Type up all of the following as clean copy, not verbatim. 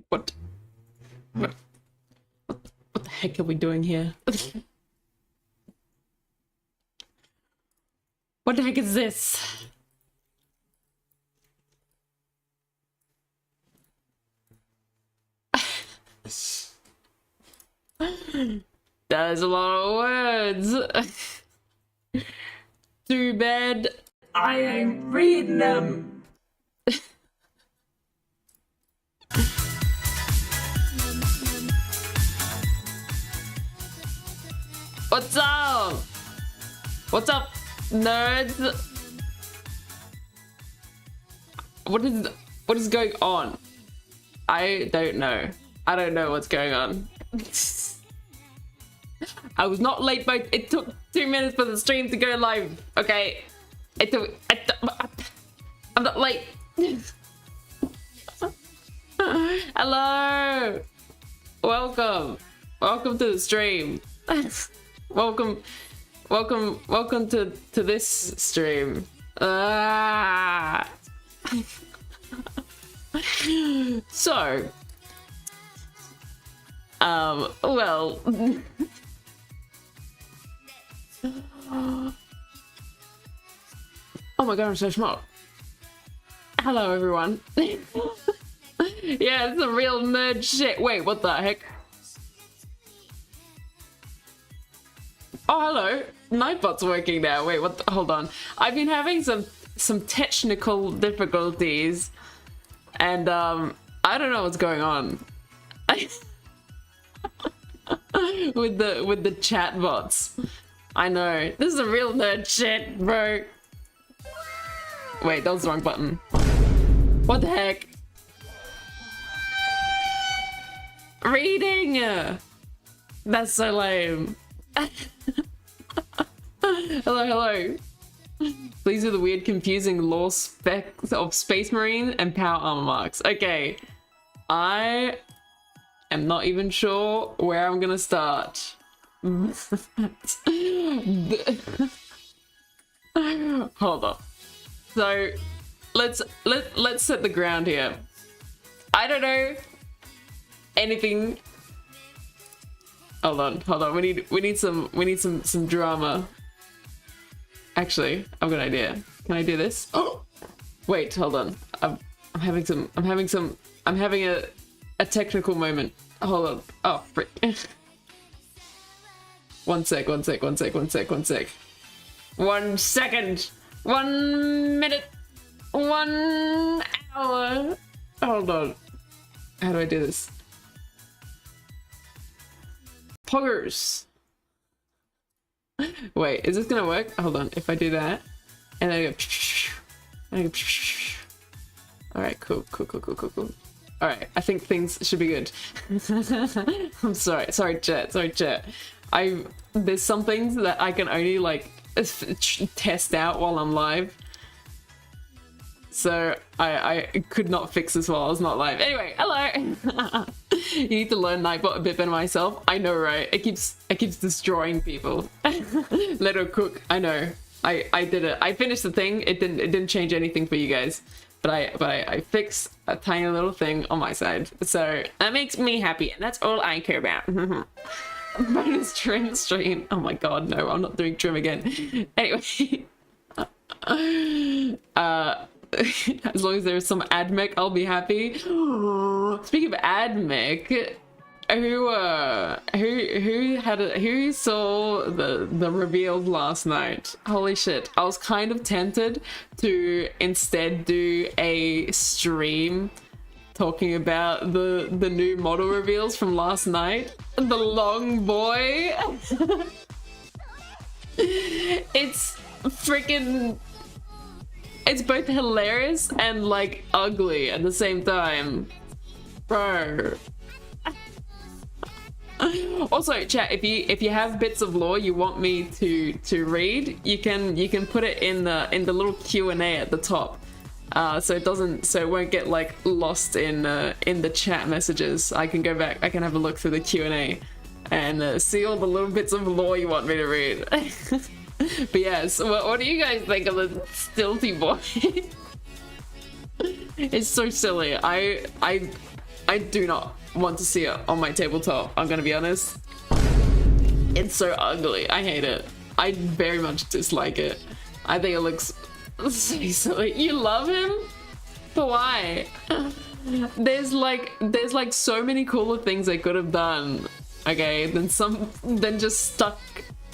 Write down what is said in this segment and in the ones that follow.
What? What the heck are we doing here? What the heck is this? There's a lot of words. Too bad I ain't reading them. What's up? What's up, nerds? What is going on? I don't know. I don't know what's going on. I was not late, but it took 2 minutes for the stream to go live. Okay, I'm not late. Hello, welcome to the stream. welcome to this stream. So well. Oh my god, I'm so smart. Hello everyone. Yeah, it's a real nerd shit. Wait, what the heck? Oh, hello. Nightbot's working now. Wait, what the, hold on. I've been having some technical difficulties and I don't know what's going on. with the chat bots. I know. This is a real nerd shit, bro. Wait, that was the wrong button. What the heck? Reading! That's so lame. Hello. These are the weird, confusing lore specs of Space Marine and Power Armor marks. Okay. I am not even sure where I'm gonna start. Hold on. So let's set the ground here. I don't know anything. Hold on. We need some drama. Actually, I've got an idea. Can I do this? Oh, wait, hold on. I'm having a technical moment. Hold on. Oh, frick. One sec. 1 second. 1 minute. 1 hour. Hold on. How do I do this? Poggers. Wait, is this gonna work? Hold on. If I do that, and then I go. All right, cool. All right, I think things should be good. I'm sorry, chat. There's some things that I can only like test out while I'm live. So I could not fix this while I was not live. Anyway, hello. You need to learn Nightbot a bit better myself. I know, right? It keeps destroying people. Let her cook. I know. I did it. I finished the thing. It didn't change anything for you guys. But I fixed a tiny little thing on my side. So that makes me happy, and that's all I care about. Bonus trim stream. Oh my god, no, I'm not doing trim again. Anyway. As long as there's some admech, I'll be happy. Speaking of admech, who saw the reveal last night? Holy shit. I was kind of tempted to instead do a stream talking about the new model reveals from last night. The long boy. It's freaking... It's both hilarious and like ugly at the same time. Bro. Also, chat, if you have bits of lore you want me to read, you can put it in the little Q&A at the top. So it won't get like lost in the chat messages. I can go back, I can have a look through the Q&A and see all the little bits of lore you want me to read. But yes, what do you guys think of the stilty boy? It's so silly. I do not want to see it on my tabletop, I'm gonna be honest. It's so ugly. I hate it. I very much dislike it. I think it looks so silly. You love him? But why? There's like so many cooler things they could have done. Okay, then just stuck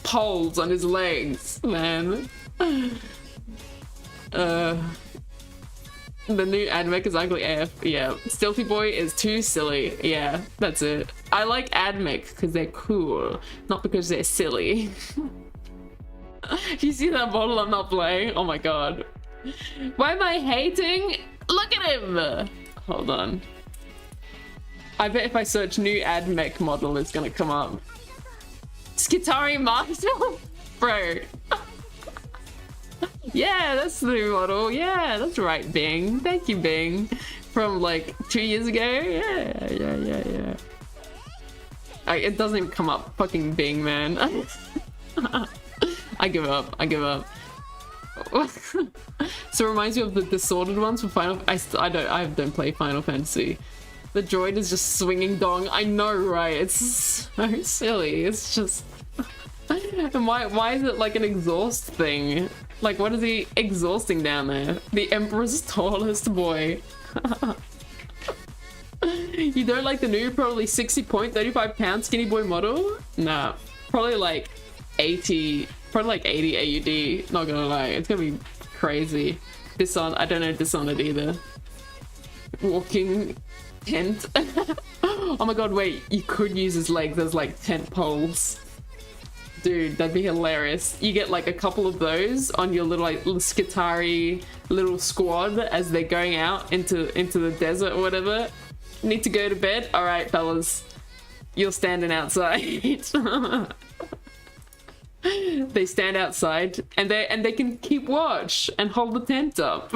poles on his legs, man. The new Admech is ugly AF. Yeah, Stealthy Boy is too silly. Yeah, that's it. I like Admech because they're cool, not because they're silly. You see that model I'm not playing? Oh my god. Why am I hating? Look at him! Hold on. I bet if I search new Admech model, it's gonna come up. Skitari Marshall? Bro. Yeah, that's the new model. Yeah, that's right, Bing. Thank you, Bing. From like 2 years ago. Yeah. It doesn't even come up. Fucking Bing, man. I give up. So it reminds me of the disordered ones from Final. I don't play Final Fantasy. The droid is just swinging dong. I know, right? It's so silly. It's just. And why is it like an exhaust thing? Like, what is he exhausting down there? The Emperor's tallest boy. You don't like the new, probably 60.35 pound skinny boy model? Nah, probably like 80 AUD. Not gonna lie, it's gonna be crazy. I don't know Dishonored either. Walking tent. Oh my god, wait, you could use his legs as like tent poles. Dude, that'd be hilarious. You get like a couple of those on your little Skitari little squad as they're going out into the desert or whatever. Need to go to bed? All right, fellas, you're standing outside. They stand outside and they can keep watch and hold the tent up.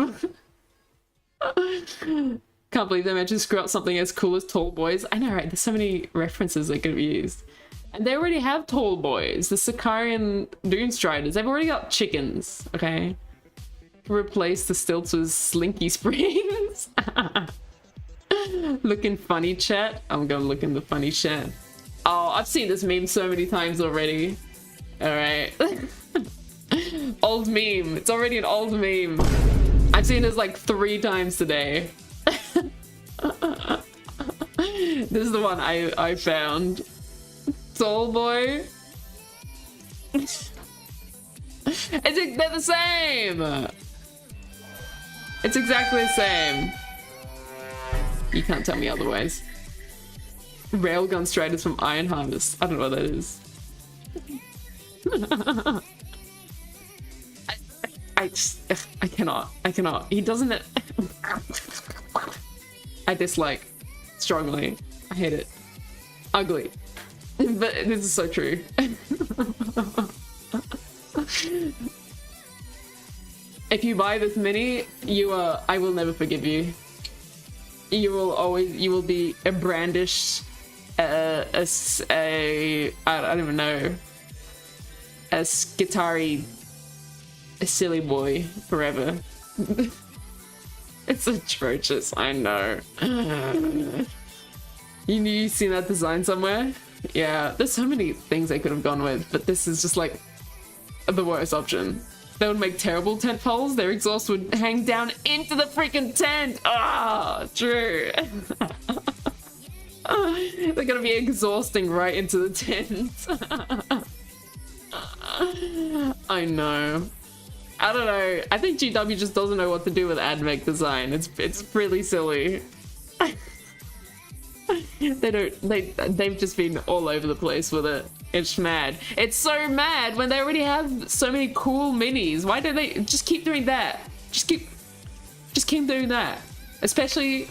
Can't believe they managed to screw up something as cool as Tall Boys. I know, right? There's so many references they could have used. And they already have Tall Boys, the Sicarian Dune Striders. They've already got chickens, okay? Replace the stilts with slinky springs. Looking funny, chat. I'm gonna look in the funny chat. Oh, I've seen this meme so many times already. All right. Old meme. It's already an old meme. I've seen this like 3 times today. This is the one I found. Soul boy. They're the same. It's exactly the same. You can't tell me otherwise. Railgun Striders from Iron Harvest. I don't know what that is. I cannot. He doesn't. I dislike strongly. I hate it. Ugly. But this is so true. If you buy this mini, I will never forgive you. You will be a brandish, I don't even know, a Skitari, a silly boy forever. It's atrocious, I know. You seen that design somewhere? Yeah, there's so many things they could have gone with, but this is just like the worst option. They would make terrible tent poles. Their exhaust would hang down into the freaking tent. Ah, true. They're gonna be exhausting right into the tent. I know. I don't know. I think GW just doesn't know what to do with Admech design. It's really silly. They've just been all over the place with it. It's mad. It's so mad when they already have so many cool minis. Why don't they just keep doing that? Just keep doing that. Especially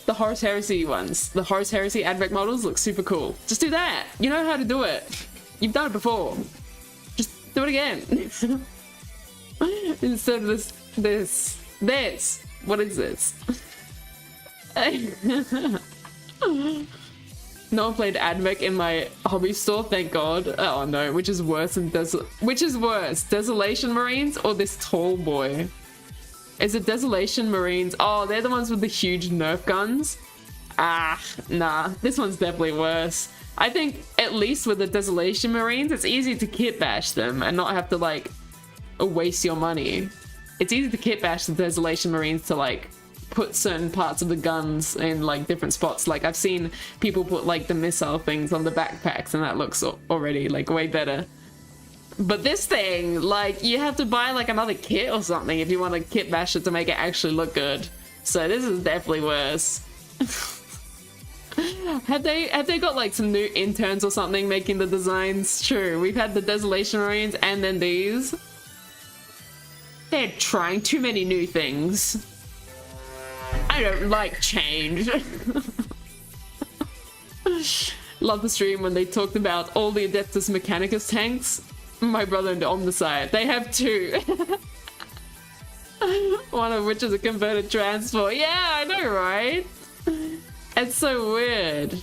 the Horus Heresy ones. The Horus Heresy Admech models look super cool. Just do that. You know how to do it. You've done it before. Just do it again. Instead of this. What is this? No one played Admech in my hobby store, thank god. Oh no, which is worse than Desolation Marines or this tall boy? Is it Desolation Marines? Oh, they're the ones with the huge Nerf guns. Ah, nah, this one's definitely worse. I think at least with the Desolation Marines, it's easy to kit bash them and not have to like waste your money. It's easy to kit bash the Desolation Marines to like put certain parts of the guns in like different spots. Like I've seen people put like the missile things on the backpacks and that looks already like way better. But this thing, like you have to buy like another kit or something if you want to kit bash it to make it actually look good. So this is definitely worse. Have they got like some new interns or something making the designs? True, we've had the Desolation Marines and then these. They're trying too many new things. I don't like change. Love the stream when they talked about all the Adeptus Mechanicus tanks. My brother and Omnicide, they have two. One of which is a converted transport. Yeah, I know, right? It's so weird.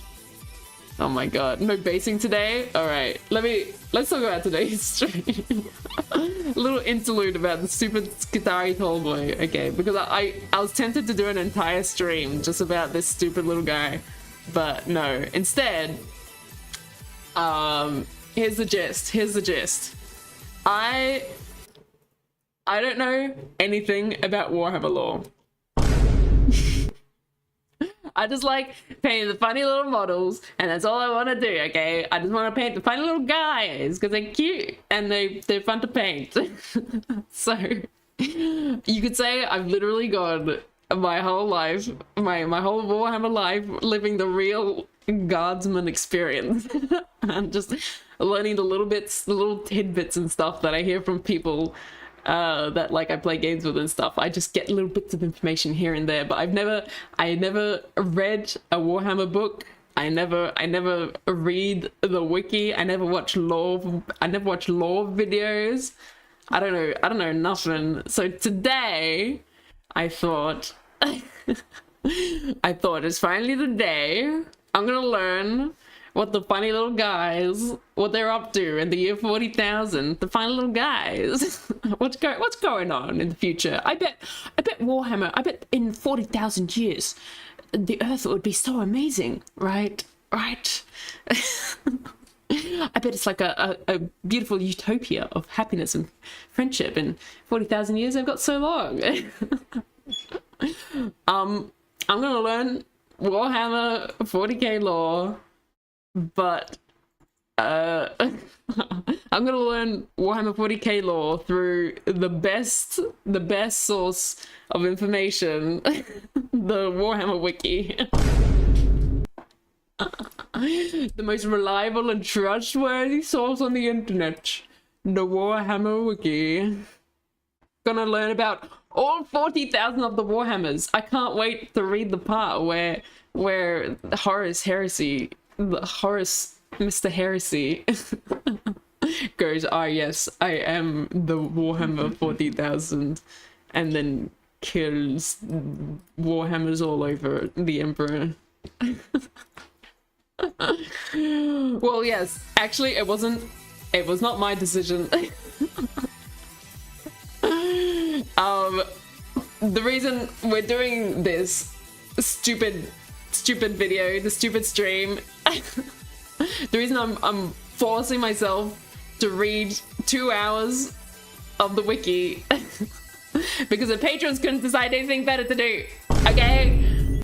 Oh my god, no basing today? Alright, let's talk about today's stream. A little interlude about the stupid Skitari Tallboy. Okay, because I was tempted to do an entire stream just about this stupid little guy. But no, instead, here's the gist. I don't know anything about Warhammer lore. I just like painting the funny little models, and that's all I want to do, okay? I just want to paint the funny little guys, because they're cute, and they're fun to paint. So, you could say I've literally gone my whole life, my whole Warhammer life, living the real guardsman experience. And just learning the little bits, the little tidbits and stuff that I hear from people that like I play games with and stuff. I just get little bits of information here and there, but I never read a Warhammer book. I never read the wiki. I never watch lore videos. I don't know nothing. So today I thought it's finally the day. I'm gonna learn what the funny little guys, what they're up to in the year 40,000. The funny little guys. What's going on in the future? I bet Warhammer, I bet in 40,000 years, the Earth would be so amazing, right? Right. I bet it's like a beautiful utopia of happiness and friendship. In 40,000 years, they've got so long. I'm gonna learn Warhammer 40k lore. But I'm gonna learn Warhammer 40k lore through the best source of information, the Warhammer Wiki. The most reliable and trustworthy source on the internet, the Warhammer Wiki. Gonna learn about all 40,000 of the Warhammers. I can't wait to read the part where Mr. Heresy goes, ah yes, I am the Warhammer 40,000, and then kills Warhammers all over the Emperor. Well, yes, actually it was not my decision. The reason we're doing this stupid video, the stupid stream, the reason I'm forcing myself to read 2 hours of the wiki because the patrons couldn't decide anything better to do. Okay,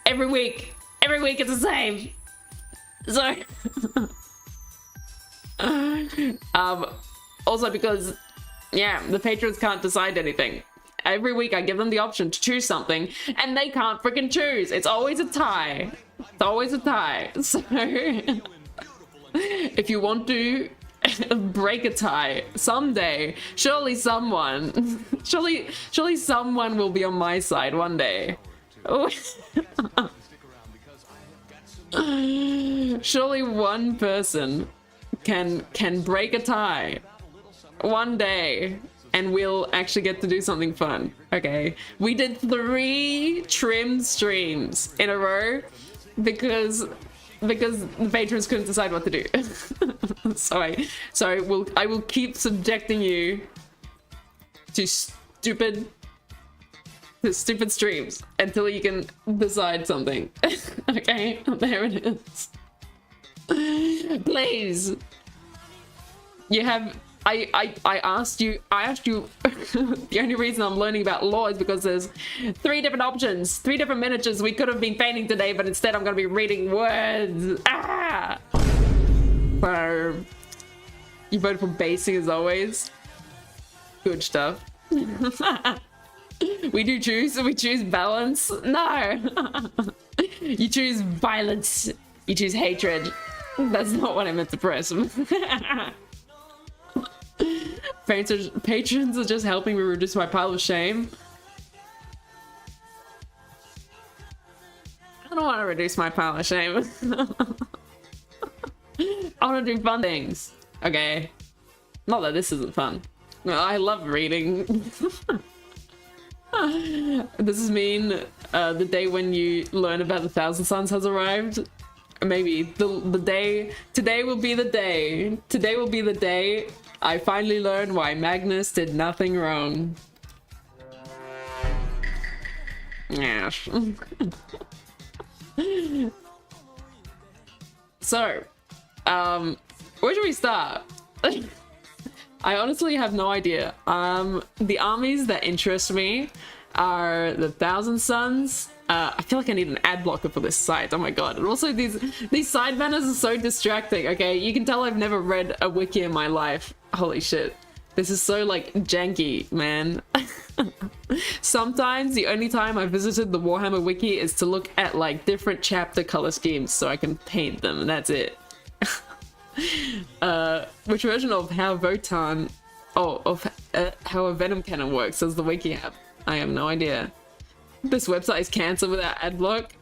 every week it's the same. So also because the patrons can't decide anything. Every week I give them the option to choose something, and they can't freaking choose. It's always a tie. It's always a tie. So, if you want to break a tie someday, surely someone will be on my side one day. Surely one person can break a tie one day. And we'll actually get to do something fun. Okay, we did 3 trim streams in a row because the patrons couldn't decide what to do. So I will keep subjecting you to stupid to stupid streams until you can decide something. Okay, there it is. Please. You have I asked you the only reason I'm learning about law is because there's 3 different options, 3 different miniatures we could have been painting today, but instead I'm gonna be reading words. Ah! So you voted for basing as always. Good stuff. We choose balance. No. You choose violence. You choose hatred. That's not what I meant to press. Patrons are just helping me reduce my pile of shame. I don't want to reduce my pile of shame. I want to do fun things. Okay. Not that this isn't fun. I love reading. Does this mean the day when you learn about the Thousand Suns has arrived? Maybe the day. Today will be the day. Today will be the day I finally learned why Magnus did nothing wrong. Yes. So, where should we start? I honestly have no idea. The armies that interest me are the Thousand Suns. I feel like I need an ad blocker for this site. Oh my god. And also these side banners are so distracting. Okay, you can tell I've never read a wiki in my life. Holy shit. This is so like janky, man. Sometimes the only time I visited the Warhammer wiki is to look at like different chapter color schemes so I can paint them, and that's it. Which version of how Votan how a Venom cannon works does the wiki have? I have no idea. This website is cancelled without ad block.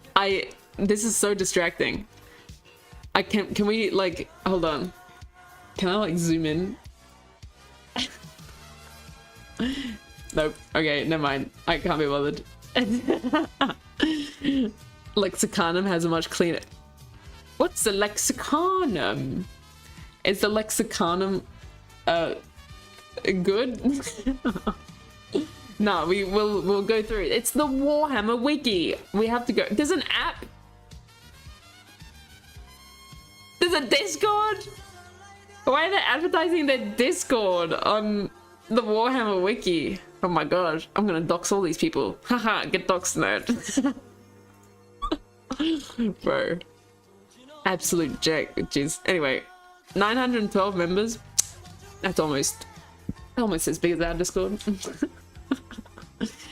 This is so distracting. Can we like hold on? Can I like zoom in? Nope. Okay, never mind. I can't be bothered. Lexicanum has a much cleaner. What's the Lexicanum? Is the Lexicanum good? No, we'll go through it. It's the Warhammer wiki. We have to go. There's an app. There's a Discord. Why are they advertising their Discord on the Warhammer wiki? Oh my god, I'm gonna dox all these people. Haha, get doxed, nerd. Bro. Absolute jack. Jeez. Anyway, 912 members. That's almost as big as our Discord.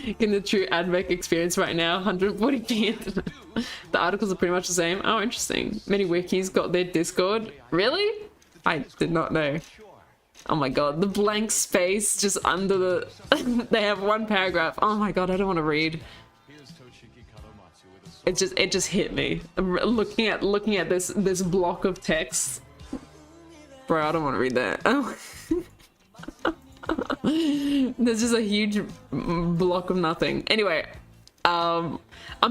Getting the true advec experience right now. 140p. The articles are pretty much the same. Oh, interesting. Many wikis got their Discord. Really? I did not know. Oh my god, the blank space just under the they have one paragraph. Oh my god, I don't want to read. It just hit me. Looking at this block of text. Bro, I don't want to read that. Oh. There's just a huge block of nothing. Anyway, I'm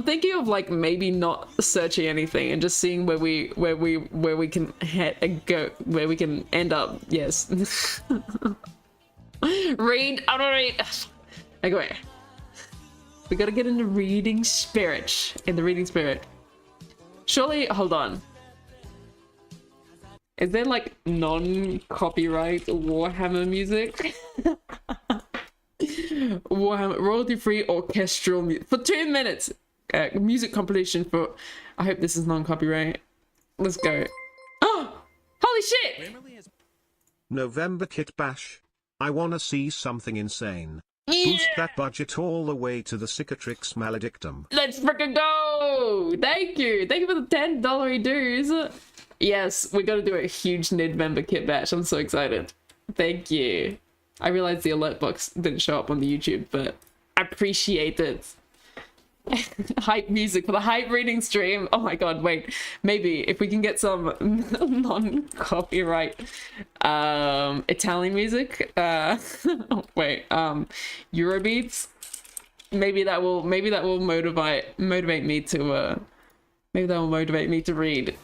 thinking of like maybe not searching anything and just seeing where we can go, where we can end up. Yes. Read. I don't read. Anyway, we gotta get in the reading spirit. Surely, hold on. Is there like non-copyright Warhammer music? Warhammer royalty-free orchestral music for 2 minutes. Music compilation for. I hope this is non-copyright. Let's go. Oh, holy shit! November Kit Bash. I wanna see something insane. Boost that budget all the way to the Cicatrix Maledictum. Let's freaking go! Thank you for the $10 dues. Yes, we gotta do a huge November Kit Bash. I'm so excited. Thank you. I realized the alert box didn't show up on the YouTube, but I appreciate it. Hype music for the hype reading stream. Oh my god, wait. Maybe if we can get some non-copyright Italian music. Wait, Eurobeats. Maybe that will motivate me to maybe that will motivate me to read.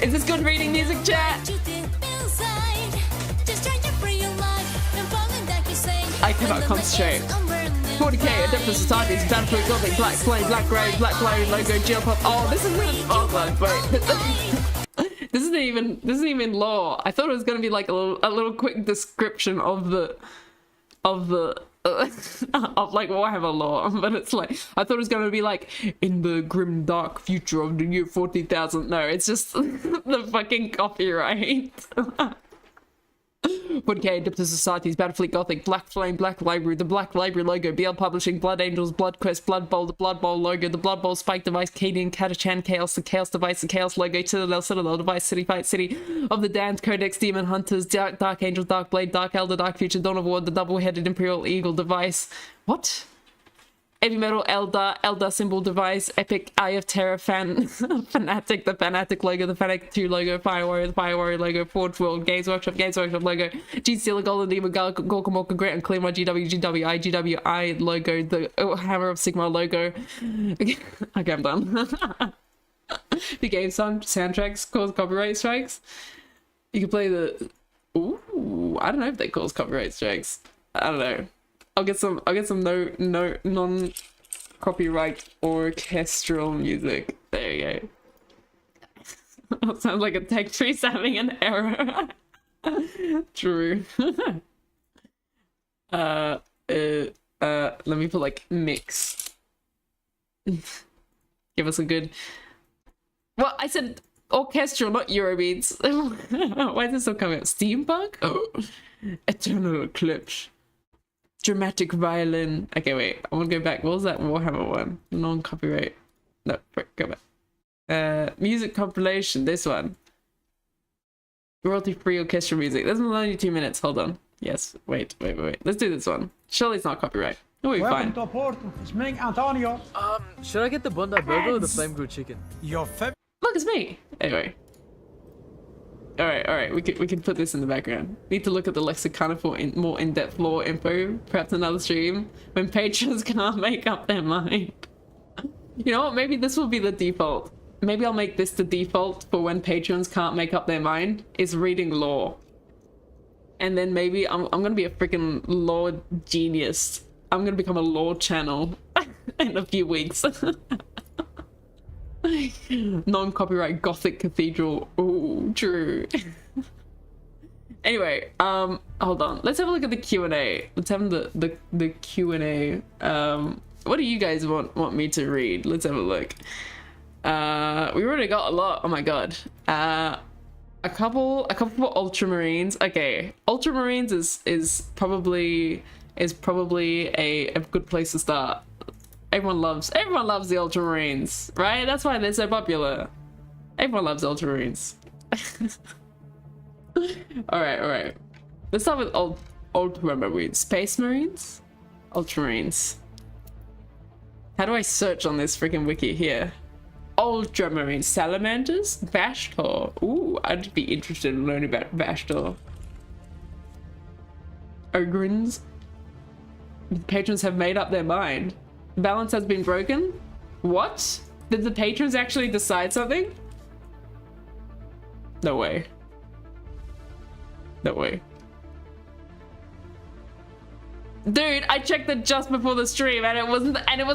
Is this good reading music, chat? cannot concentrate. 40k, Adeptus Societies, Battlefield Gothic, Black Flame, Black Grave, Black Flame, Logo, Geopop. Oh, this isn't. Oh, wait. This isn't even lore. I thought it was gonna be like a little quick description of of like Warhammer lore, but it's like I thought it was gonna be like in the grim dark future of the year 40,000. No, it's just the fucking copyright. 40k, Adeptus Societies, Battlefleet Gothic, Black Flame, Black Library, the Black Library logo, BL Publishing, Blood Angels, Blood Quest, Blood Bowl, the Blood Bowl logo, the Blood Bowl Spike device, Cadian, Catachan, Chaos, the Chaos device, the Chaos logo, Citadel device, City Fight, City of the Damned, Codex, Demon Hunters, Dark Angel, Dark Blade, Dark Elder, Dark Future, Dawn of War, the double-headed Imperial Eagle device. What? Heavy Metal, Elder symbol device, Epic, Eye of Terror, Fanatic, the Fanatic logo, the Fanatic 2 logo, Fire Warrior, the Fire Warrior logo, Forge World, Games Workshop logo, G Stealer, Golden Demon, Gorkamorka, Great and Clean, GWI logo, the Hammer of Sigma logo. Okay, I'm done. The game soundtracks cause copyright strikes. You can play the. Ooh, I don't know if they cause copyright strikes. I don't know. I'll get some non-copyright orchestral music. There you go. Sounds like a tech tree's having an error. True. Let me put like mix. Give us a good. Well, I said orchestral, not Eurobeats. Why is this still coming up? Steampunk? Oh, Eternal Eclipse. Dramatic violin. Okay, wait. I want to go back. What was that Warhammer one? Non-copyright. No, go back. Music compilation. This one. Royalty-free orchestral music. This one's only 2 minutes. Hold on. Yes. Wait. Let's do this one. Surely it's not copyright. We'll be fine. To Porto. It's me, Antonio. Should I get the Bondi burger or the flame grilled chicken? Your Look, it's me. Anyway. All right. We can put this in the background. Need to look at the lexicon for more in-depth lore info. Perhaps another stream when patrons can't make up their mind. You know what? Maybe this will be the default. Maybe I'll make this the default for when patrons can't make up their mind. Is reading lore. And then maybe I'm gonna be a freaking lore genius. I'm gonna become a lore channel in a few weeks. Non-copyright Gothic cathedral. Ooh, true. Anyway, hold on. Let's have a look at the Q&A. Let's have the Q&A. What do you guys want me to read? Let's have a look. We already got a lot. Oh my god. A couple for Ultramarines. Okay, Ultramarines is probably a good place to start. Everyone loves the Ultramarines, right? That's why they're so popular. Everyone loves Ultramarines. all right. Let's start with Ultramarines. Space Marines? Ultramarines. How do I search on this freaking wiki here? Ultramarines. Salamanders? Vashtor. Ooh, I'd be interested in learning about Vashtor. Ogrins? Patrons have made up their mind. Balance has been broken? What? Did the patrons actually decide something? No way. No way. Dude, I checked it just before the stream and it was a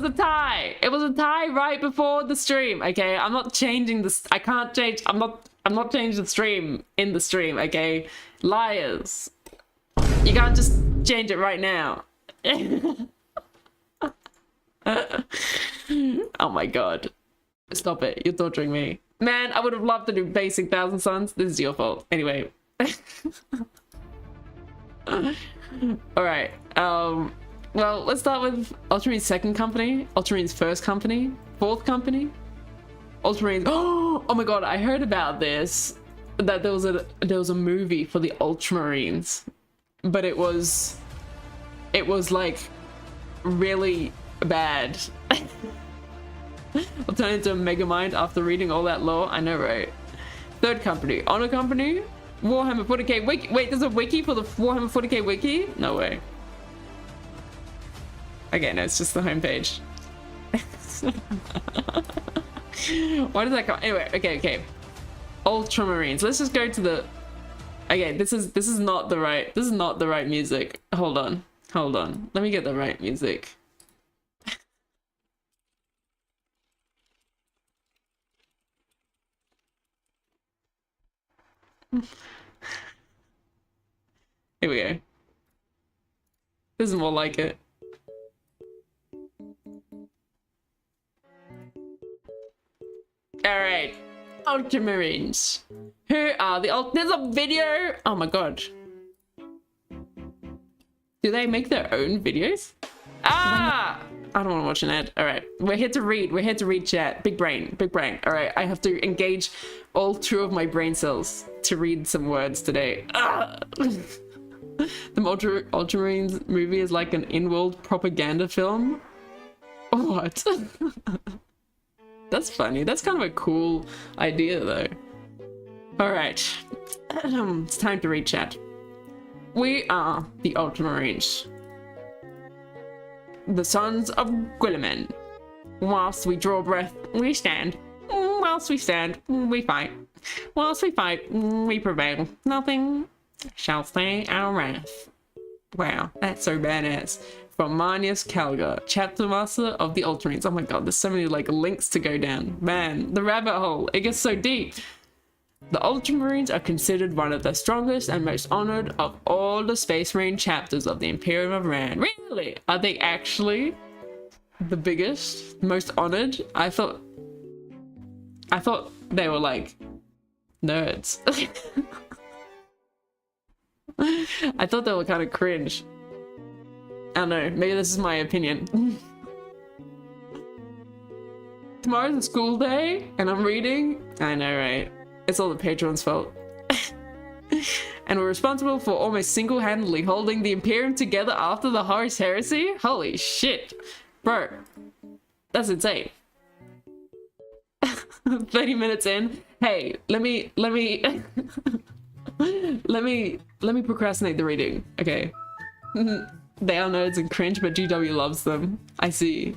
tie. It was a tie right before the stream. Okay, I'm not changing this. I can't change. I'm not changing the stream in the stream. Okay, liars. You can't just change it right now. Oh my god. Stop it. You're torturing me. Man, I would have loved to do basic Thousand Suns. This is your fault. Anyway. Alright. Well, let's start with Ultramarines second company, Ultramarines first company, fourth company, Ultramarines. Oh my god, I heard about this. That there was a movie for the Ultramarines. But it was like really bad. I'll turn into a Megamind after reading all that lore. I know, right? Third company, Honor Company, Warhammer 40k wiki. Wait, there's a wiki for the Warhammer 40k wiki? No way. Okay, no, it's just the homepage. Why does that come? Anyway, okay. Ultramarines. Let's just go to the. Okay, this is not the right music. Hold on. Hold on. Let me get the right music. Here we go. This is more like it. Alright. Ultramarines. Who are the There's a video! Oh my god. Do they make their own videos? Ah! I don't want to watch an ad. Alright. We're here to read. We're here to read chat. Big brain. Big brain. Alright. I have to engage all 2 of my brain cells to read some words today. Ah! The Ultramarines movie is like an in-world propaganda film? What? That's funny. That's kind of a cool idea, though. Alright. It's time to read chat. We are the Ultramarines. The sons of Guilliman. Whilst we draw breath, we stand. Whilst we stand, we fight. Whilst we fight, we prevail. Nothing shall stay our wrath. Wow, that's so badass. From Marnius Calgar, chapter master of the Ultramarines. Oh my god, there's so many like links to go down. Man, the rabbit hole, it gets so deep. The Ultramarines are considered one of the strongest and most honored of all the Space Marine chapters of the Imperium of Ran. Really? Are they actually the biggest, most honored? I thought they were like nerds. I thought they were kind of cringe. I don't know, maybe this is my opinion. Tomorrow's a school day and I'm reading. I know, right? It's all the patrons' fault. And we're responsible for almost single-handedly holding the Imperium together after the Horus Heresy? Holy shit. Bro, that's insane. 30 minutes in. Hey, let me procrastinate the reading. Okay. They are nerds and cringe, but GW loves them. I see.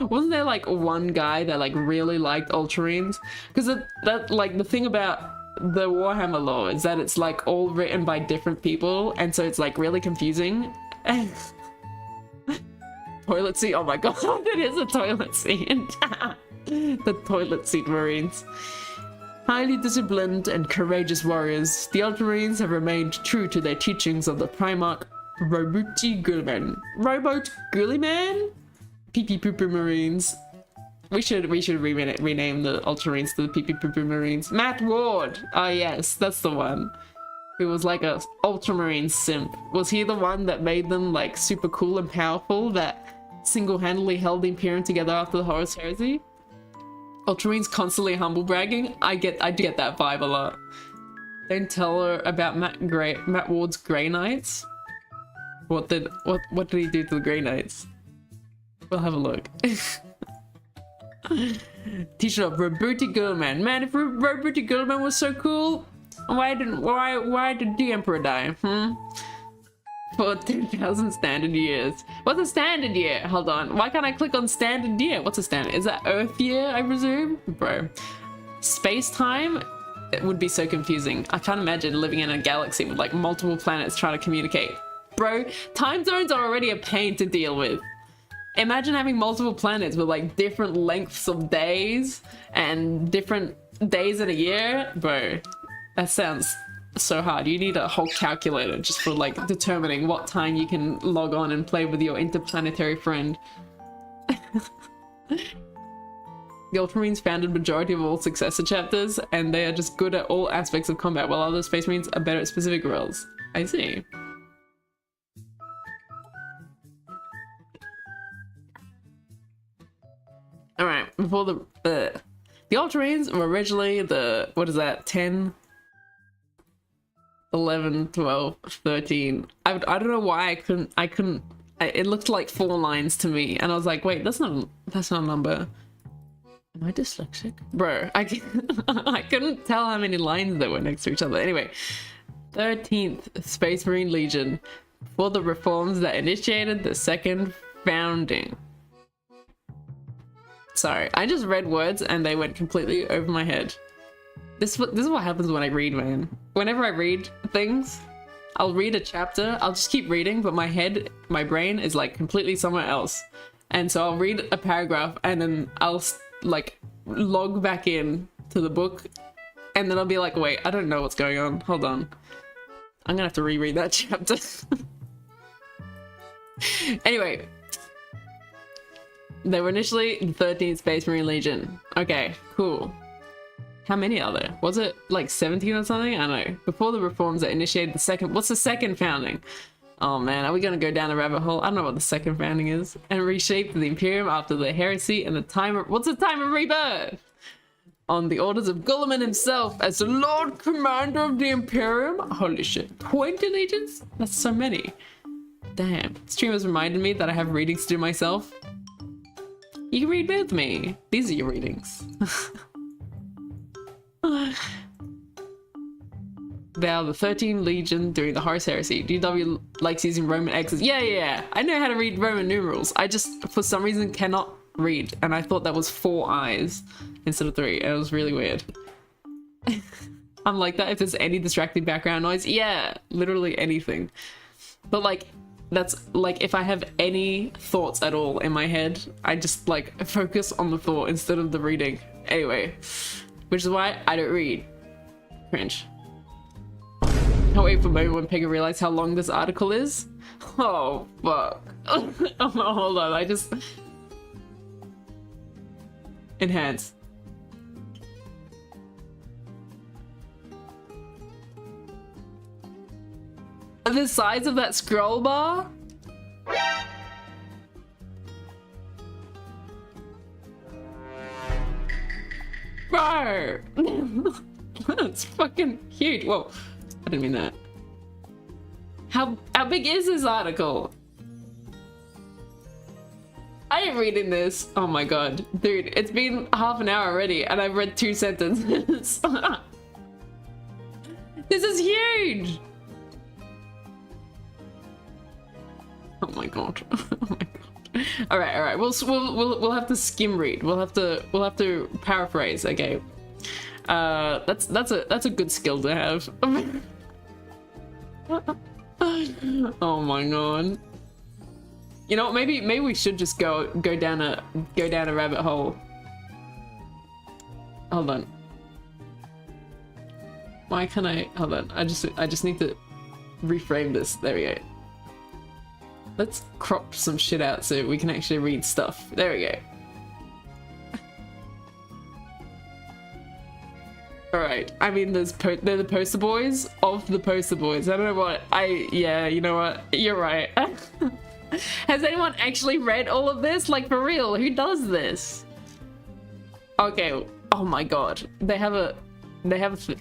Wasn't there like one guy that like really liked Ultramarines? Because that like the thing about the Warhammer lore is that it's like all written by different people, and so it's like really confusing. Toilet seat, oh my god, it is a toilet seat. The toilet seat Marines. Highly disciplined and courageous warriors, the Ultramarines have remained true to their teachings of the Primarch Robuti Gulliman. Robot Gulliman? Pee-pee poo-poo Marines. We should rename the Ultramarines to the Pee-pee poo-poo Marines. Matt Ward! Ah yes, that's the one. Who was like a Ultramarine simp. Was he the one that made them like super cool and powerful that single-handedly held the Imperium together after the Horus Heresy? Ultramarines constantly humble bragging. I do get that vibe a lot. Don't tell her about Matt Ward's Grey Knights. What did he do to the Grey Knights? We'll have a look. Teacher of Robuti Gulliman. Man, if Robuti Gulliman was so cool, why did the Emperor die? For 10,000 standard years. What's a standard year? Hold on. Why can't I click on standard year? What's a standard? Is that Earth year, I presume? Bro. Space-time? It would be so confusing. I can't imagine living in a galaxy with like multiple planets trying to communicate. Bro, time zones are already a pain to deal with. Imagine having multiple planets with like different lengths of days and different days in a year. Bro, that sounds so hard. You need a whole calculator just for like determining what time you can log on and play with your interplanetary friend. The Ultramarines founded majority of all successor chapters, and they are just good at all aspects of combat, while other Space Marines are better at specific roles. I see. Alright, before the Ultramarines were originally the, what is that, 10? 11, 12, 13. I don't know why I couldn't, it looked like 4 lines to me, and I was like, wait, that's not a number. Am I dyslexic? Bro, I couldn't tell how many lines there were next to each other. Anyway, 13th Space Marine Legion, for the reforms that initiated the second founding. Sorry, I just read words and they went completely over my head. This is what happens when I read, man. Whenever I read things, I'll read a chapter, I'll just keep reading, but my brain is like completely somewhere else. And so I'll read a paragraph and then I'll like log back in to the book and then I'll be like, wait, I don't know what's going on. Hold on. I'm gonna have to reread that chapter. Anyway. They were initially the 13th Space Marine Legion. Okay, cool. How many are there? Was it like 17 or something? I don't know. Before the reforms that initiated the second... What's the second founding? Oh man, are we gonna go down a rabbit hole? I don't know what the second founding is. And reshaped the Imperium after the heresy and the time of... What's the time of rebirth? On the orders of Gulliman himself as the Lord Commander of the Imperium. Holy shit. 20 legions? That's so many. Damn. Streamers reminded me that I have readings to do myself. You can read with me. These are your readings. They are the 13 Legion during the Horus Heresy. DW likes using Roman X's. Yeah. I know how to read Roman numerals. I just, for some reason, cannot read. And I thought that was 4 eyes instead of 3. It was really weird. I'm like that if there's any distracting background noise. Yeah, literally anything. But like, that's like if I have any thoughts at all in my head, I just like focus on the thought instead of the reading. Anyway, which is why I don't read. Cringe. Can't wait for a moment when Pega realized how long this article is. Oh fuck. Oh, hold on, I just enhance. The size of that scroll bar? Bro! That's fucking huge. Whoa, I didn't mean that. How big is this article? I ain't reading this. Oh my god. Dude, it's been half an hour already and I've read 2 sentences. This is huge! Oh my god. Oh my god. All right. We'll have to skim read. We'll have to paraphrase. Okay. That's a good skill to have. Oh my god. You know, maybe we should just go down a rabbit hole. Hold on. Why can't I? Hold on. I just need to reframe this. There we go. Let's crop some shit out so we can actually read stuff. There we go. Alright, I mean, they're the poster boys of the poster boys. I don't know what yeah, you know what? You're right. Has anyone actually read all of this? Like, for real, who does this? Okay, oh my god. They have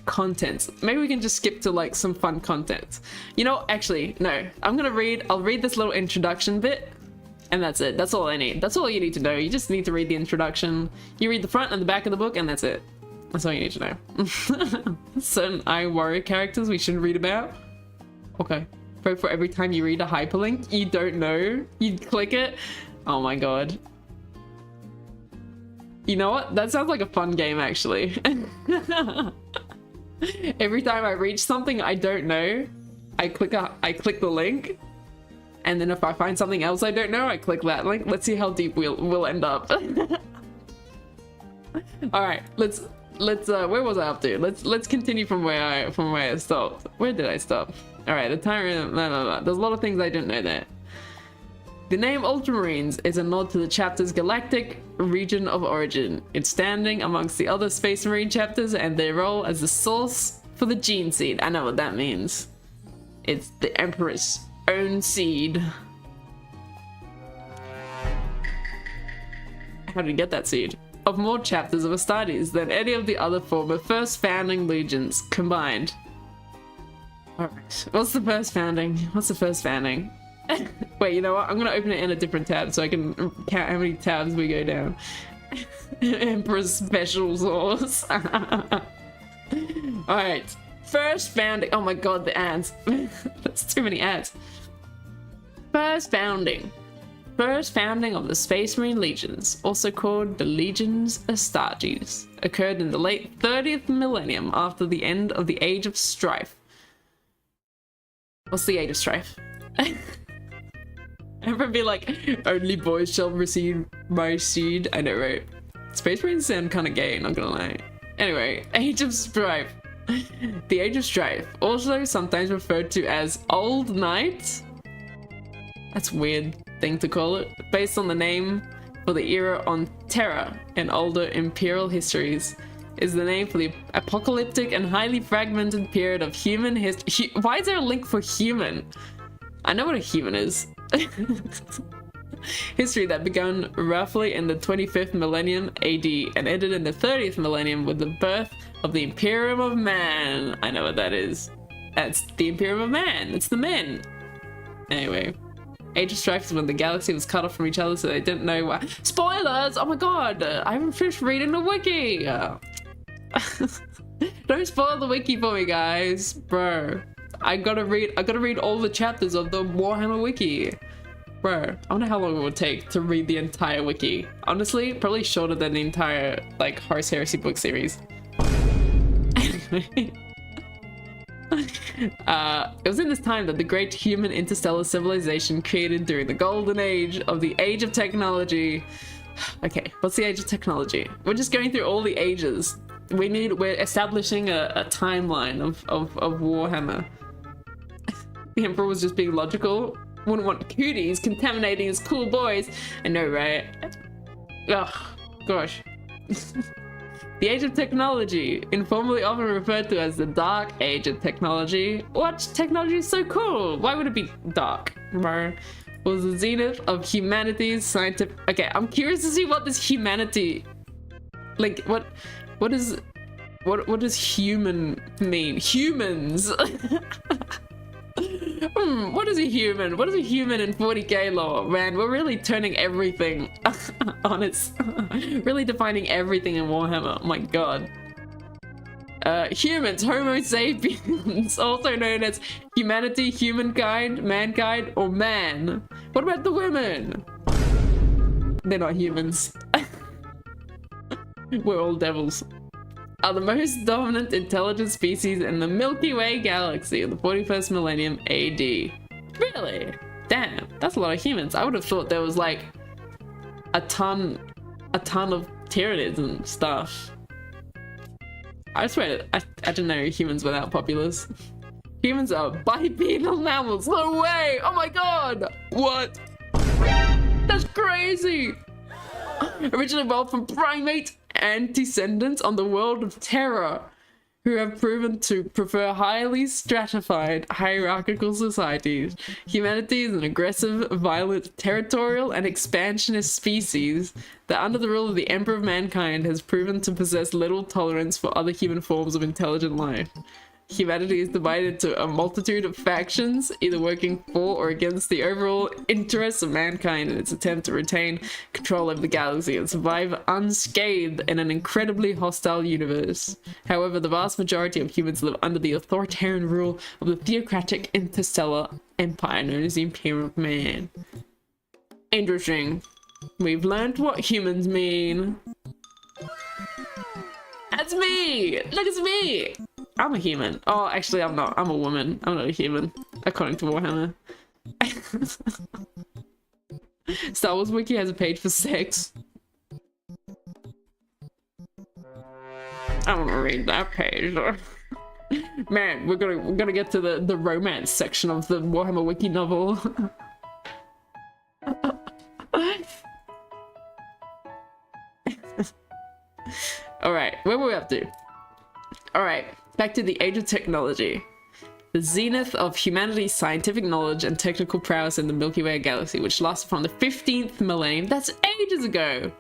content. Maybe we can just skip to like some fun content. You know, actually, no. I'll read this little introduction bit and that's it. That's all I need. That's all you need to know. You just need to read the introduction. You read the front and the back of the book and that's it. That's all you need to know. Certain warrior characters we should read about. Okay. But for every time you read a hyperlink you don't know, you click it. Oh my god. You know what? That sounds like a fun game, actually. Every time I reach something I don't know, I click the link, and then if I find something else I don't know, I click that link. Let's see how deep we'll end up. All right, let's where was I up to? Let's continue from where I stopped. Where did I stop? All right, the Tyranids. No. There's a lot of things I didn't know there. The name Ultramarines is a nod to the chapter's galactic region of origin, its standing amongst the other Space Marine chapters and their role as the source for the gene seed. I know what that means. It's the Emperor's own seed. How did he get that seed? Of more chapters of Astartes than any of the other former first founding legions combined. Alright, what's the first founding? Wait, you know what? I'm gonna open it in a different tab so I can count how many tabs we go down. Emperor's special source. Alright. First founding. Oh my god, the ads. That's too many ads. First founding of the Space Marine Legions, also called the Legions Astartes, occurred in the late 30th millennium after the end of the Age of Strife. What's the age of strife? Everyone be like, only boys shall receive my seed. I know, right? Space Marines sound kind of gay, not gonna lie. Anyway, age of strife. The age of strife, also sometimes referred to as Old Night. That's a weird thing to call it, based on the name for the era on Terra in older imperial histories, is the name for the apocalyptic and highly fragmented period of human history. Why is there a link for human? I know what a human is. History that began roughly in the 25th millennium AD and ended in the 30th millennium with the birth of the Imperium of Man. I know what that is. That's the Imperium of Man. It's the men. Anyway. Age of Strife is when the galaxy was cut off from each other, so they didn't know why. Spoilers! Oh my god! I haven't finished reading the wiki! Don't spoil the wiki for me, guys. Bro. I gotta read all the chapters of the Warhammer wiki. Bro, I wonder how long it would take to read the entire wiki. Honestly, probably shorter than the entire, like, Horus Heresy book series. Anyway. It was in this time that the great human interstellar civilization created during the golden age of the age of technology. Okay, what's the age of technology? We're just going through all the ages. We're establishing a timeline of Warhammer. The Emperor was just being logical. Wouldn't want cooties contaminating his cool boys. I know, right? Ugh, gosh. The age of technology, informally often referred to as the dark age of technology. What? Technology is so cool. Why would it be dark? Was the zenith of humanity's scientific... Okay, I'm curious to see what this humanity... Like, what does human mean? Humans! What is a human? What is a human in 40k lore? Man, we're really turning everything on its... really defining everything in Warhammer. Oh my god. Humans, Homo sapiens, also known as humanity, humankind, mankind, or man. What about the women? They're not humans. We're all devils. Are the most dominant intelligent species in the Milky Way galaxy of the 41st millennium AD. Really? Damn, that's a lot of humans. I would have thought there was like a ton of Tyranids and stuff. I swear, I didn't know humans were that populous. Humans are bipedal mammals. No way! Oh my god! What? That's crazy! Originally evolved from primate antecedents on the world of Terra, who have proven to prefer highly stratified hierarchical societies. Humanity is an aggressive, violent, territorial, and expansionist species that, under the rule of the Emperor of Mankind, has proven to possess little tolerance for other human forms of intelligent life. Humanity is divided into a multitude of factions, either working for or against the overall interests of mankind in its attempt to retain control over the galaxy and survive unscathed in an incredibly hostile universe. However, the vast majority of humans live under the authoritarian rule of the theocratic interstellar empire known as the Imperium of Man. Interesting. We've learned what humans mean. That's me! Look, it's me! I'm a human. Oh, actually, I'm not. I'm a woman. I'm not a human, according to Warhammer. Star Wars Wiki has a page for sex. I want to read that page. Man, we're gonna get to the romance section of the Warhammer Wiki novel. Alright, where were we up to? Alright, back to the age of technology. The zenith of humanity's scientific knowledge and technical prowess in the Milky Way galaxy, which lasted from the 15th millennium. That's ages ago!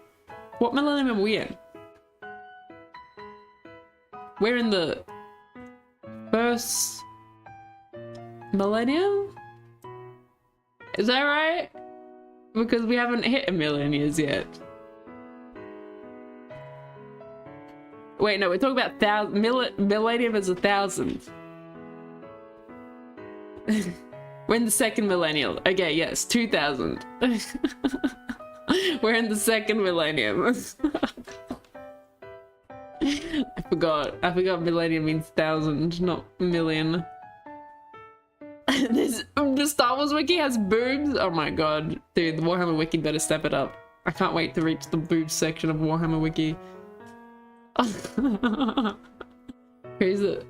What millennium are we in? We're in the first millennium? Is that right? Because we haven't hit a million years yet. Wait, no, we're talking about millennium is 1,000. We're in the second millennial. Okay, yes, 2,000. We're in the second millennium. I forgot millennium means 1,000, not million. The Star Wars wiki has boobs. Oh my god, dude, the Warhammer wiki better step it up. I can't wait to reach the boobs section of Warhammer wiki. Who's it?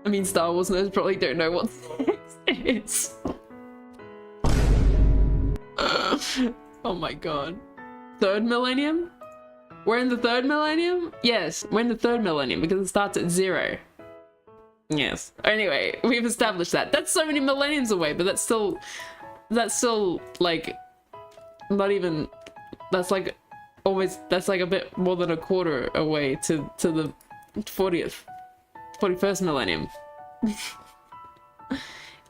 I mean, Star Wars nerds probably don't know what this is. Oh my god. Third millennium? We're in the third millennium? Yes, we're in the third millennium because it starts at 0. Yes. Anyway, we've established that. That's so many millenniums away, but that's still like not even, that's like almost, that's like a bit more than a quarter away to the 41st millennium.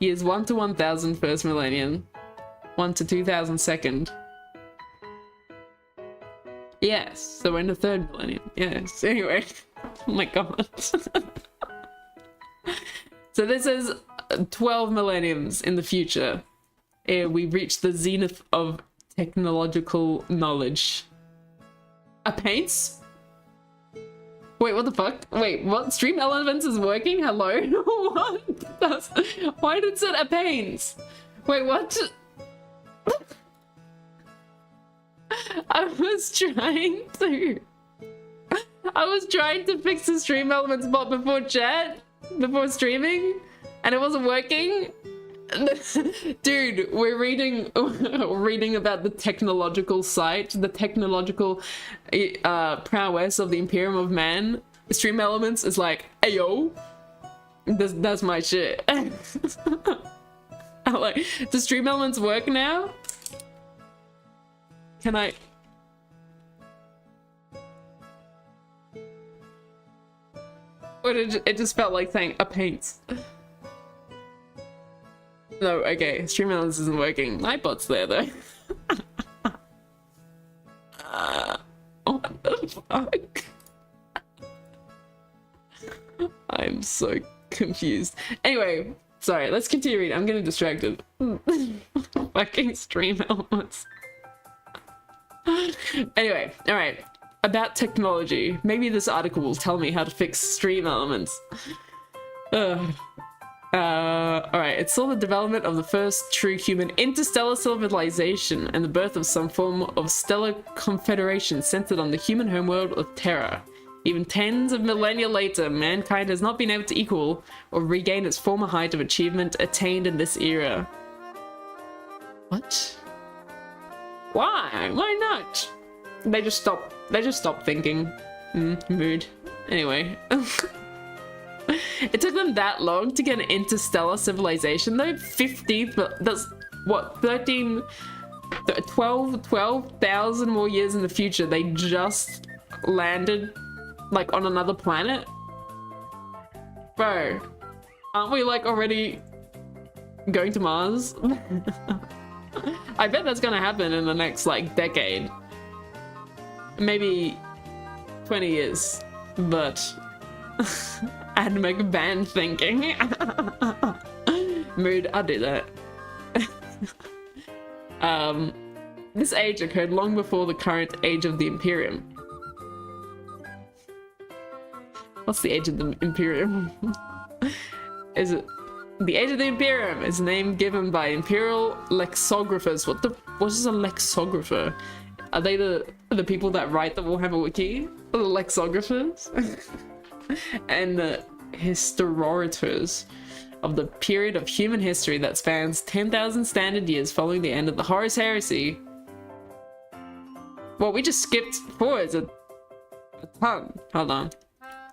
Years 1 to 1000 first millennium, 1 to 2000 second. Yes, so we're in the third millennium. Yes, anyway. Oh my god. So this is 12 millenniums in the future. We reach the zenith of technological knowledge. A paints? Wait, what the fuck? Wait, what? Stream Elements is working? Hello? What? Why did it say a paints? Wait, what? I was trying to fix the Stream Elements bot before chat, before streaming, and it wasn't working. Dude, we're reading about the technological site, the technological prowess of the Imperium of Man. Stream Elements is like, ayo, that's my shit. I'm like, does Stream Elements work now? Can I? Or it just felt like saying a paint. No, okay, Stream Elements isn't working. My bot's there though. What the fuck? I'm so confused. Anyway, sorry, let's continue reading. I'm getting distracted. Fucking Stream Elements. Anyway, alright. About technology. Maybe this article will tell me how to fix Stream Elements. Alright, it saw the development of the first true human interstellar civilization and the birth of some form of stellar confederation centered on the human homeworld of Terra. Even tens of millennia later, mankind has not been able to equal or regain its former height of achievement attained in this era. What? Why? Why not? They just stopped thinking. Mood. Anyway. It took them that long to get an interstellar civilization though? 50, but that's what, 12,000 more years in the future. They just landed like on another planet? Bro, aren't we like already going to Mars? I bet that's gonna happen in the next like decade. Maybe 20 years, but I had to make a band thinking. Mood, I'll do that. This age occurred long before the current age of the Imperium. What's the age of the Imperium? Is it the age of the Imperium? Is a name given by imperial lexicographers. What is a lexicographer? Are they the people that write the Warhammer Wiki? The lexicographers? And the historiators of the period of human history that spans 10,000 standard years following the end of the Horus Heresy. Well, we just skipped forwards a ton. Hold on.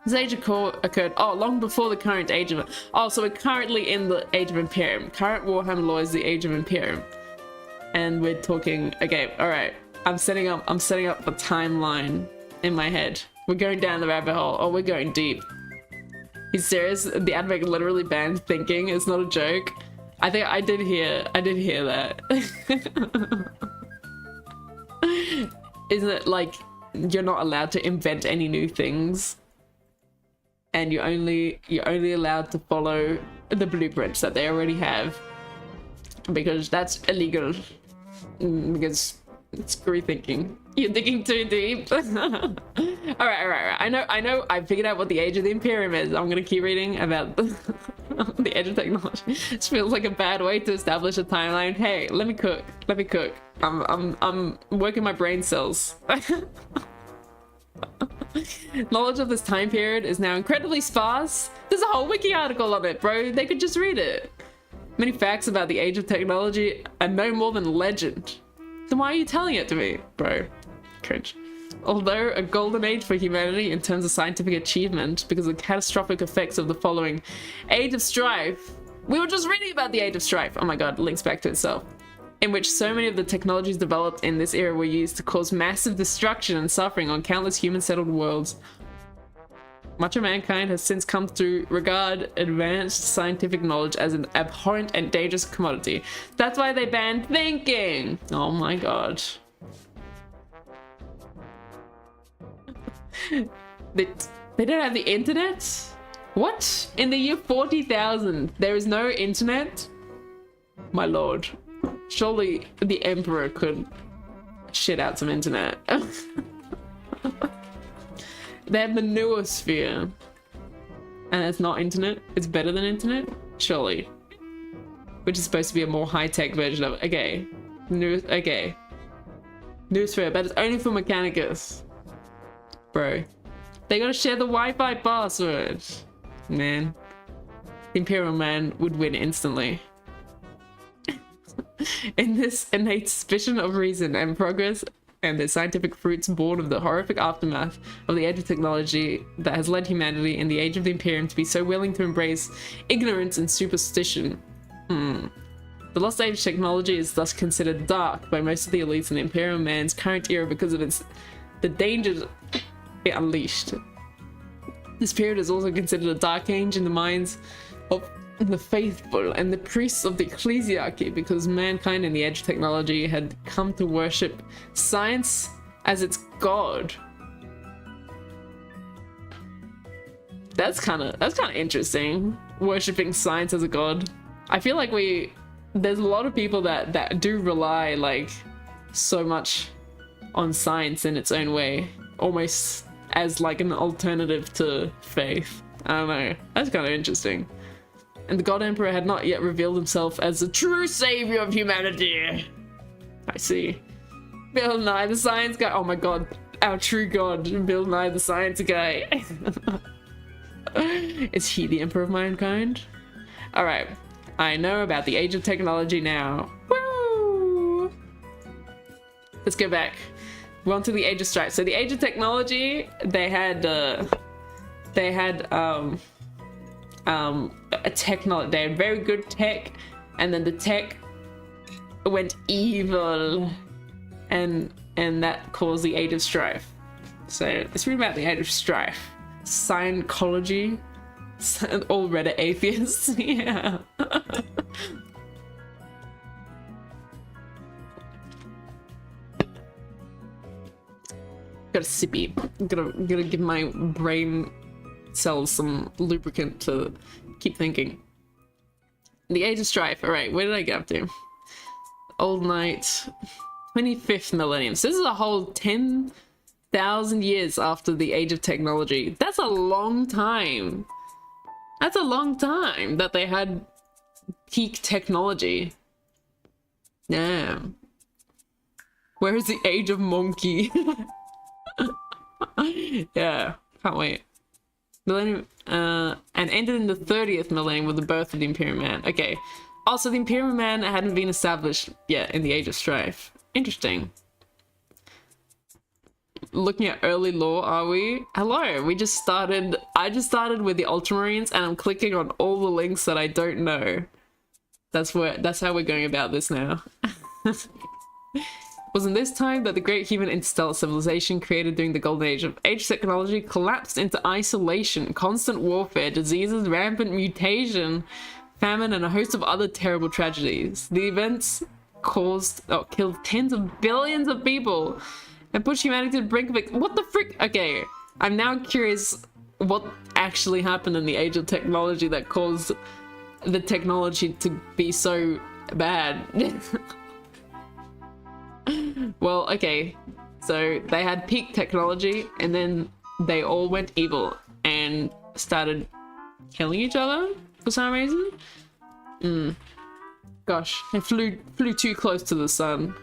This age occurred, long before the current age of... Oh, so we're currently in the age of Imperium. Current Warhammer lore is the age of Imperium. And we're talking... Okay, alright. I'm setting up the timeline in my head. We're going down the rabbit hole. Oh, we're going deep. He's serious? The anime literally banned thinking. It's not a joke. I think I did hear that. Isn't it like you're not allowed to invent any new things? And you're only allowed to follow the blueprints that they already have, because that's illegal. Because screw thinking. You're thinking too deep. All right. I know. I figured out what the age of the Imperium is. I'm gonna keep reading about the age of technology. This feels like a bad way to establish a timeline. Hey, let me cook. I'm working my brain cells. Knowledge of this time period is now incredibly sparse. There's a whole wiki article on it, bro. They could just read it. Many facts about the age of technology are no more than legend. Then why are you telling it to me, bro? Cringe. Although a golden age for humanity in terms of scientific achievement because of the catastrophic effects of the following Age of Strife. We were just reading about the Age of Strife. Oh my god, links back to itself. In which so many of the technologies developed in this era were used to cause massive destruction and suffering on countless human-settled worlds. Much of mankind has since come to regard advanced scientific knowledge as an abhorrent and dangerous commodity. That's why they banned thinking! Oh my god. They don't have the internet? What? In the year 40,000, there is no internet? My lord. Surely the Emperor could shit out some internet. They have the noosphere. And it's not internet? It's better than internet? Surely. Which is supposed to be a more high-tech version of it. Okay. Okay. Noosphere, but it's only for Mechanicus. Bro. They gotta share the Wi-Fi password. Man. The Imperial Man would win instantly. In this innate suspicion of reason and progress and the scientific fruits born of the horrific aftermath of the age of technology that has led humanity in the age of the Imperium to be so willing to embrace ignorance and superstition. The lost age of technology is thus considered dark by most of the elites in the Imperial Man's current era because of the dangers it unleashed. This period is also considered a dark age in the minds of the faithful and the priests of the ecclesiarchy because mankind in the age of technology had come to worship science as its god. That's kind of interesting, worshipping science as a god. I feel like there's a lot of people that do rely like so much on science in its own way, almost as like an alternative to faith. I don't know, that's kind of interesting. And the God Emperor had not yet revealed himself as the true savior of humanity. I see. Bill Nye the Science Guy. Oh my god, our true god, Bill Nye the Science Guy. Is he the Emperor of mankind? Alright, I know about the age of technology now. Woo! Let's go back. We're on to the age of strife. So the age of technology, they had a technology. They had very good tech, and then the tech went evil, and that caused the age of strife. So let's read about the age of strife. Scientology, all Reddit atheists. Yeah. Got a sippy. Gotta give my brain cells some lubricant to keep thinking. The age of strife. Alright, where did I get up to? Old Night. 25th millennium. So this is a whole 10,000 years after the age of technology. That's a long time. That's a long time that they had peak technology. Damn. Where is the age of monkey? Yeah, can't wait. Millennium, and ended in the 30th millennium with the birth of the Imperial Man. Okay. Also, the Imperial Man hadn't been established yet in the Age of Strife. Interesting. Looking at early lore, are we? Hello, we just started. I just started with the Ultramarines, and I'm clicking on all the links that I don't know. That's how we're going about this now. Was in this time that the great human interstellar civilization created during the golden age of technology collapsed into isolation, constant warfare, diseases, rampant mutation, famine, and a host of other terrible tragedies. The events killed tens of billions of people and pushed humanity to the brink of it. What the frick? Okay, I'm now curious what actually happened in the age of technology that caused the technology to be so bad. Well, okay, so they had peak technology, and then they all went evil and started killing each other for some reason. Gosh, they flew too close to the sun.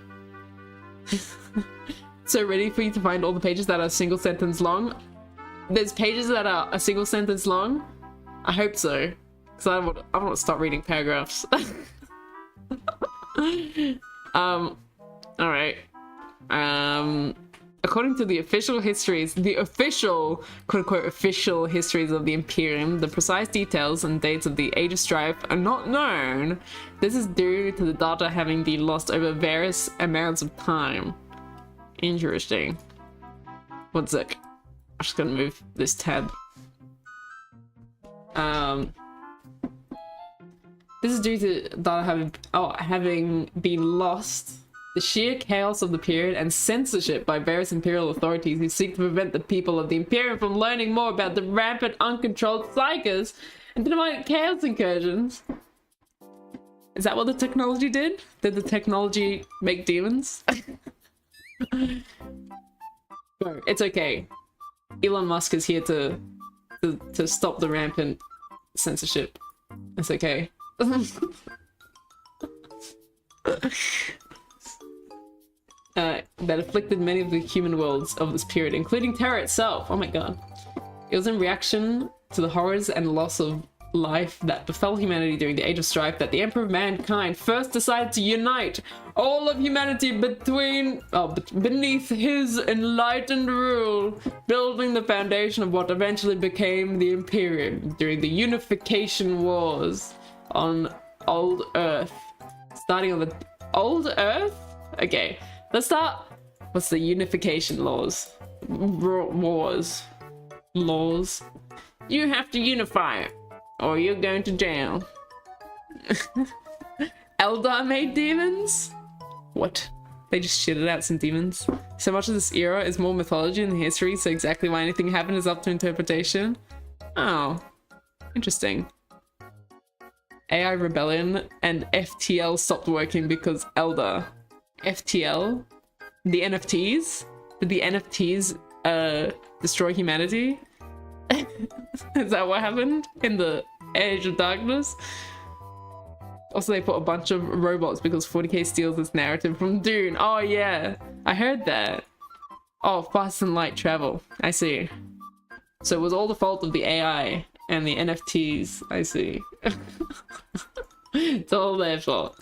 So ready for you to find all the pages that are single sentence long? There's pages that are a single sentence long? I hope so. Because I want to stop reading paragraphs. Alright. According to the official histories, the official, quote-unquote, official histories of the Imperium, the precise details and dates of the Age of Strife are not known. This is due to the data having been lost over various amounts of time. Interesting. One sec. I'm just gonna move this tab. This is due to data having been lost. The sheer chaos of the period and censorship by various imperial authorities who seek to prevent the people of the Imperium from learning more about the rampant, uncontrolled psychers and demonic chaos incursions. Is that what the technology did? Did the technology make demons? No, it's okay. Elon Musk is here to stop the rampant censorship. It's okay. That afflicted many of the human worlds of this period, including Terra itself. Oh my god. It was in reaction to the horrors and loss of life that befell humanity during the Age of Strife that the Emperor of Mankind first decided to unite all of humanity beneath his enlightened rule, building the foundation of what eventually became the Imperium during the Unification Wars on Old Earth. Starting on the Old Earth? Okay. Let's start. What's the unification laws? Laws. You have to unify it, or you're going to jail. Eldar made demons? What? They just shitted out some demons? So much of this era is more mythology than history, so exactly why anything happened is up to interpretation? Oh. Interesting. AI Rebellion and FTL stopped working because Eldar. FTL? The NFTs? Did the NFTs destroy humanity? Is that what happened in the Age of Darkness? Also, they put a bunch of robots because 40k steals this narrative from Dune. Oh yeah, I heard that. Oh, fast and light travel. I see. So it was all the fault of the AI and the NFTs. I see. It's all their fault.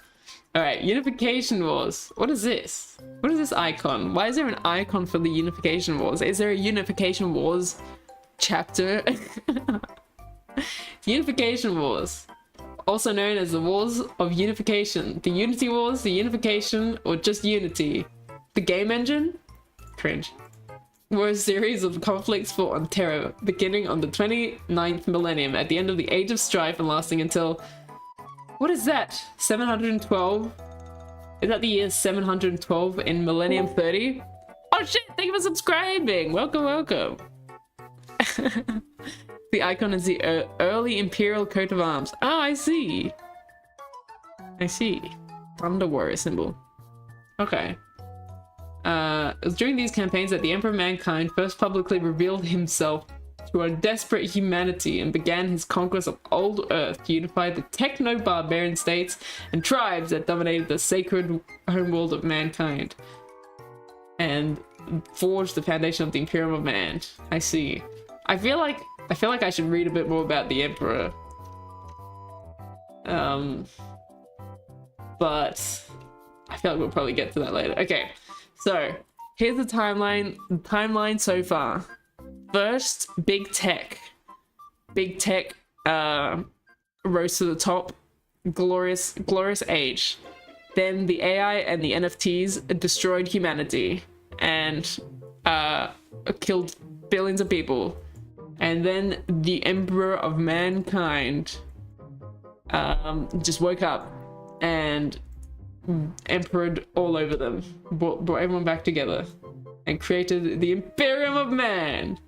Alright, Unification Wars. What is this? What is this icon? Why is there an icon for the Unification Wars? Is there a Unification Wars chapter? Unification Wars. Also known as the Wars of Unification. The Unity Wars, the Unification, or just Unity. The game engine? Cringe. Were a series of conflicts fought on Terra, beginning on the 29th millennium at the end of the Age of Strife and lasting until... What is that? 712? Is that the year 712 in Millennium 30? Oh shit, thank you for subscribing! Welcome, welcome! The icon is the early Imperial coat of arms. Oh, I see. I see. Thunder Warrior symbol. Okay. It was during these campaigns that the Emperor of Mankind first publicly revealed himself to a desperate humanity and began his conquest of Old Earth to unify the techno-barbarian states and tribes that dominated the sacred homeworld of mankind and forged the foundation of the Imperium of Man. I see. I feel like I should read a bit more about the Emperor. But I feel like we'll probably get to that later. Okay, so here's the timeline so far. First, big tech rose to the top, glorious age. Then the AI and the NFTs destroyed humanity and killed billions of people. And then the Emperor of Mankind just woke up and emperored all over them, brought everyone back together and created the Imperium of Man.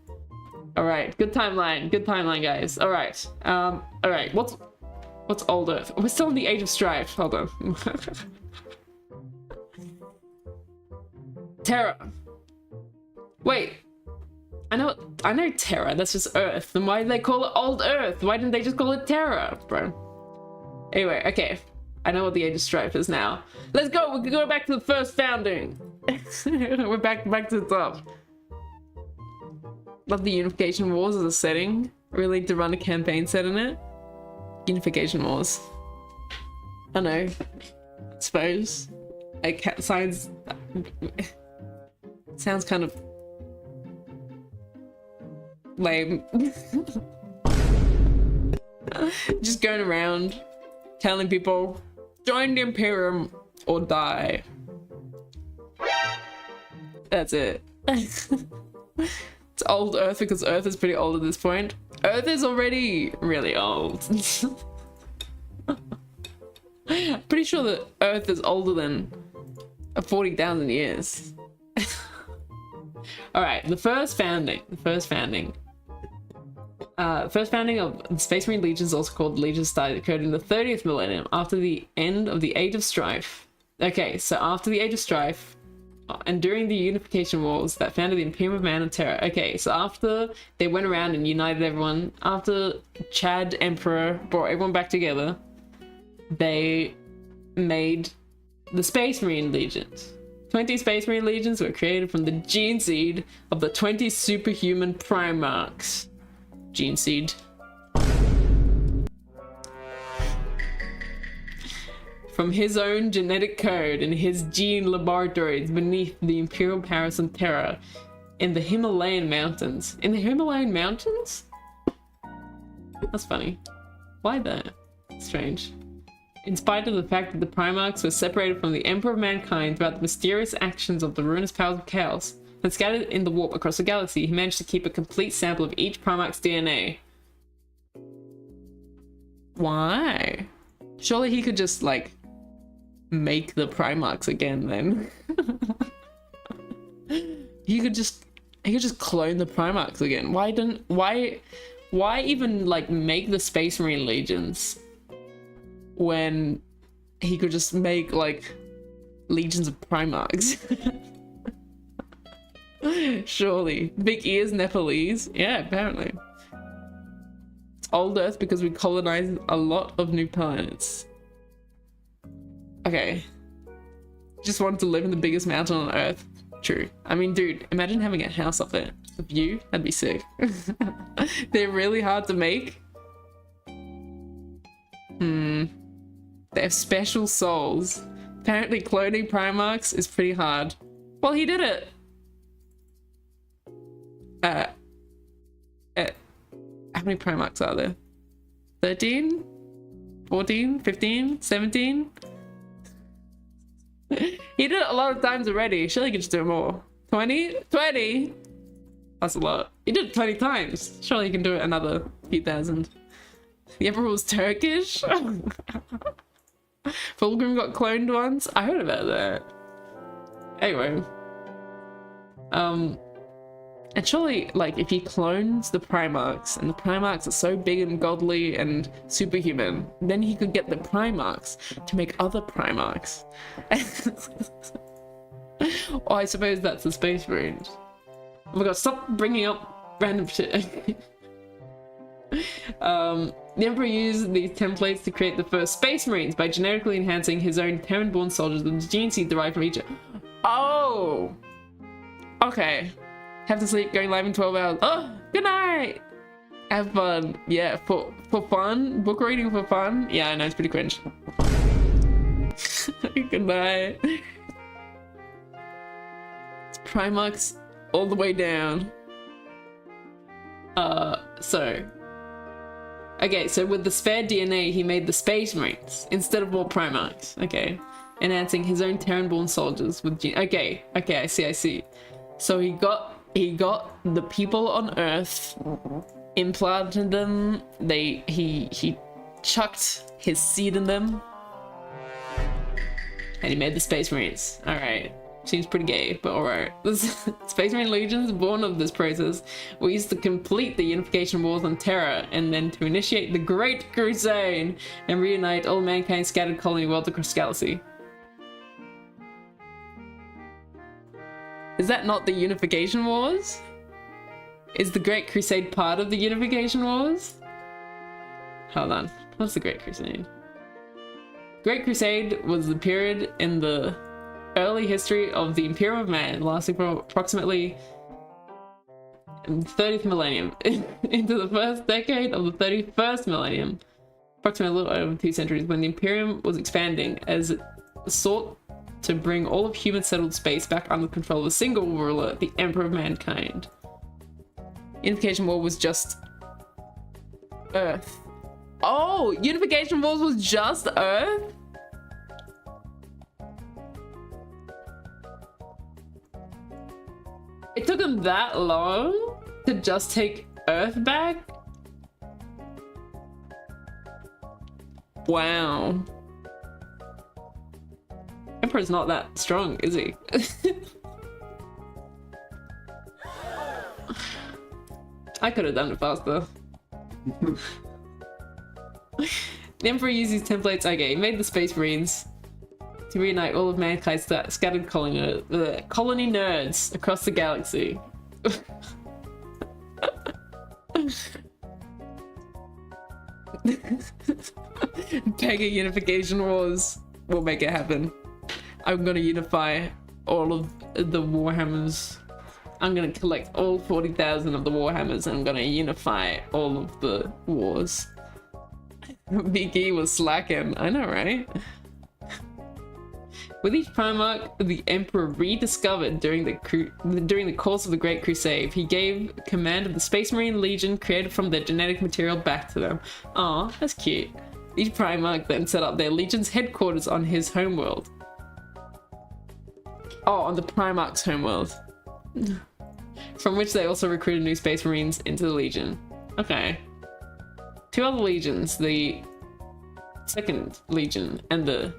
All right, good timeline, guys. All right, what's Old Earth? We're still in the Age of Strife. Hold on. Terra. Wait, I know Terra, that's just Earth. Then why did they call it Old Earth? Why didn't they just call it Terra, bro? Anyway, okay. I know what the Age of Strife is now. Let's go, we can go back to the first founding. We're back to the top. Love the Unification Wars as a setting. Really need to run a campaign set in it. Unification Wars. I know. I suppose. Sounds kind of lame. Just going around telling people, join the Imperium or die. That's it. It's old Earth because Earth is pretty old at this point. Earth is already really old. Pretty sure that Earth is older than 40,000 years. Alright, the first founding of the Space Marine Legions, also called Legions, started occurred in the 30th millennium after the end of the Age of Strife. Okay, so after the Age of Strife and during the Unification Wars that founded the Imperium of Man and Terra. Okay, so after they went around and united everyone, after Chad Emperor brought everyone back together, they made the Space Marine Legions. 20 Space Marine Legions were created from the gene seed of the 20 superhuman Primarchs. Gene seed. From his own genetic code and his gene laboratories beneath the Imperial Paris and Terra in the Himalayan mountains. In the Himalayan mountains? That's funny. Why that? Strange. In spite of the fact that the Primarchs were separated from the Emperor of Mankind throughout the mysterious actions of the ruinous powers of Chaos and scattered in the warp across the galaxy, he managed to keep a complete sample of each Primarch's DNA. Why? Surely he could just, like, make the Primarchs again then. he could just clone the Primarchs again. Why even, like, make the Space Marine Legions when he could just make, like, legions of Primarchs? Surely. Big ears, Nepalese. Yeah, apparently. It's old Earth because we colonized a lot of new planets. Okay. Just wanted to live in the biggest mountain on Earth. True. I mean, dude, imagine having a house up there. The view? That'd be sick. They're really hard to make. They have special souls. Apparently cloning Primarchs is pretty hard. Well, he did it. How many Primarchs are there? 13? 14? 15? 17? He did it a lot of times already. Surely he could just do more. 20? 20? That's a lot. He did it 20 times. Surely he can do it another few thousand. The Emperor was Turkish? Fulgrim got cloned once? I heard about that. Anyway. And surely, like, if he clones the Primarchs, and the Primarchs are so big and godly and superhuman, then he could get the Primarchs to make other Primarchs. Or I suppose that's the Space Marines. Oh my god, stop bringing up random shit. The Emperor used these templates to create the first Space Marines by genetically enhancing his own Terran-born soldiers with the gene seed derived from each. Oh! Okay. Have to sleep, going live in 12 hours. Oh, good night! Have fun. Yeah, for fun? Book reading for fun? Yeah, I know, it's pretty cringe. Good night. It's Primarchs all the way down. Okay, so with the spare DNA, he made the Space Marines instead of more Primarchs. Okay. Enhancing his own Terran-born soldiers with gene. Okay, I see. So he got the people on Earth, implanted them, he chucked his seed in them, and he made the Space Marines. Alright. Seems pretty gay, but alright. The Space Marine Legions, born of this process, were used to complete the Unification Wars on Terra, and then to initiate the Great Crusade and reunite all mankind's scattered colony worlds across the galaxy. Is that not the Unification Wars? Is the Great Crusade part of the Unification Wars? Hold on. What's the Great Crusade? Great Crusade was the period in the early history of the Imperium of Man, lasting for approximately 30th millennium into the first decade of the 31st millennium, approximately a little over 2 centuries, when the Imperium was expanding as it sought to bring all of human settled space back under control of a single ruler, the Emperor of Mankind. Unification War was just Earth. Oh, Unification Wars was just Earth? It took them that long to just take Earth back? Wow. Emperor's not that strong, is he? I could have done it faster. The Emperor uses templates. Okay, he made the Space Marines to reunite all of mankind's scattered colony nerds across the galaxy. Pega Unification Wars will make it happen. I'm gonna unify all of the Warhammers. I'm gonna collect all 40,000 of the Warhammers and I'm gonna unify all of the wars. Wiki was slacking. I know, right? With each Primarch the Emperor rediscovered during the course of the Great Crusade, he gave command of the Space Marine Legion created from their genetic material back to them. Aw, that's cute. Each Primarch then set up their Legion's headquarters on his homeworld. Oh, on the Primarch's homeworld. From which they also recruited new Space Marines into the Legion. Okay. 2 other legions, the 2nd Legion and the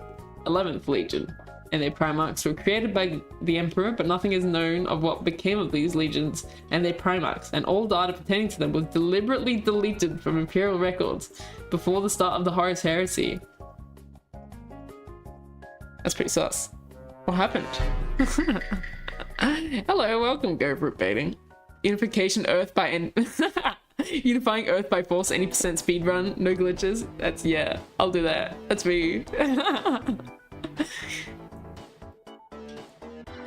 11th Legion, and their Primarchs were created by the Emperor, but nothing is known of what became of these legions and their Primarchs, and all data pertaining to them was deliberately deleted from Imperial records before the start of the Horus Heresy. That's pretty sus. What happened? Hello, welcome, go for it baiting. Unification Earth by Unifying Earth by force, any percent speed run, no glitches. That's, yeah, I'll do that. That's me.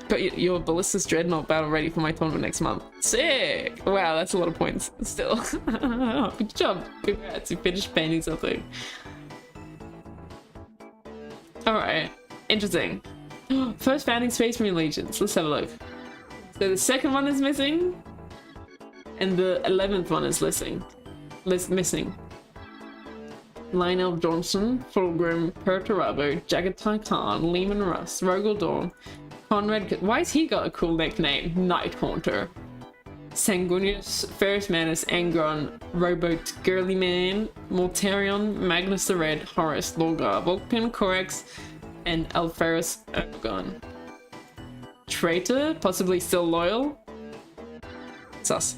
Got your Ballistus Dreadnought battle ready for my tournament next month. Sick! Wow, that's a lot of points still. Good job. Congrats, you finished painting something. Alright, interesting. First founding Space Marine Legions. Let's have a look. So the 2nd one is missing. And the 11th one is missing. Lionel Johnson, Fulgrim, Perturabo, Jagatai Khan, Lehman Russ, Rogel Dawn, Conrad. Why has he got a cool nickname? Night Haunter. Sanguinius, Ferris Manus, Angron, Robot, Girly Man, Mortarion, Magnus the Red, Horus, Lorgar, Vulcan, Corex, and Alferus Ergon. Traitor, possibly still loyal. Sus.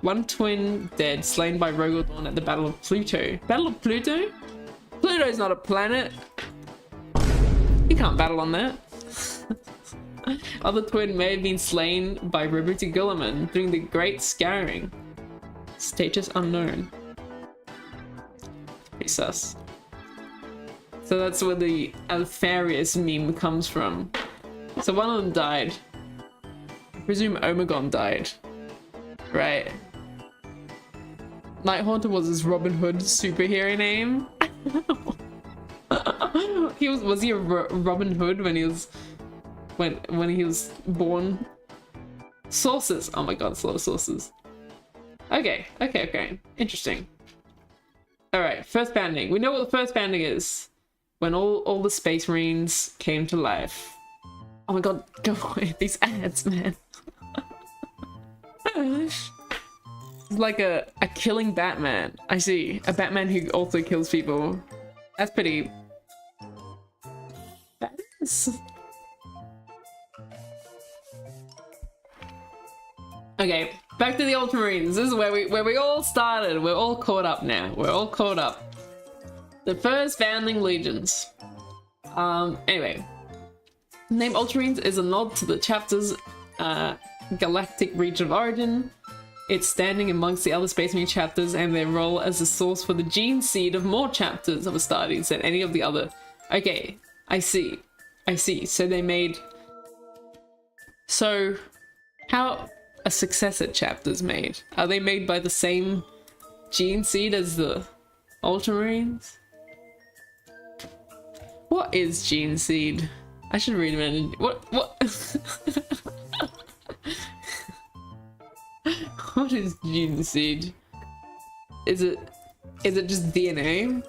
1 twin dead, slain by Rogel Dawn at the Battle of Pluto. Battle of Pluto? Pluto's not a planet. You can't battle on that. Other twin may have been slain by Roberta Gulliman during the Great Scouring. Status unknown. Pretty sus. So that's where the Alfarius meme comes from. So one of them died. I presume Omegon died. Right. Night Haunter was his Robin Hood superhero name. Was he a Robin Hood when he was when he was born? Sources. Oh my god, it's a lot of sources. Okay. Interesting. Alright, first banding. We know what the first banding is. When all the Space Marines came to life. Oh my god, go away. These ads, man. It's like a killing Batman. I see. A Batman who also kills people. That's pretty badass. Okay, back to the Ultramarines. This is where we all started. We're all caught up now. We're all caught up. The first founding legions. Anyway. The name Ultramarines is a nod to the chapters galactic region of origin. It's standing amongst the other Space Marine chapters and their role as the source for the gene seed of more chapters of Astartes than any of the other. Okay, I see. So they made... So, how are successor chapters made? Are they made by the same gene seed as the Ultramarines? What is gene seed? I should read them. What? What is gene seed? Is it just DNA?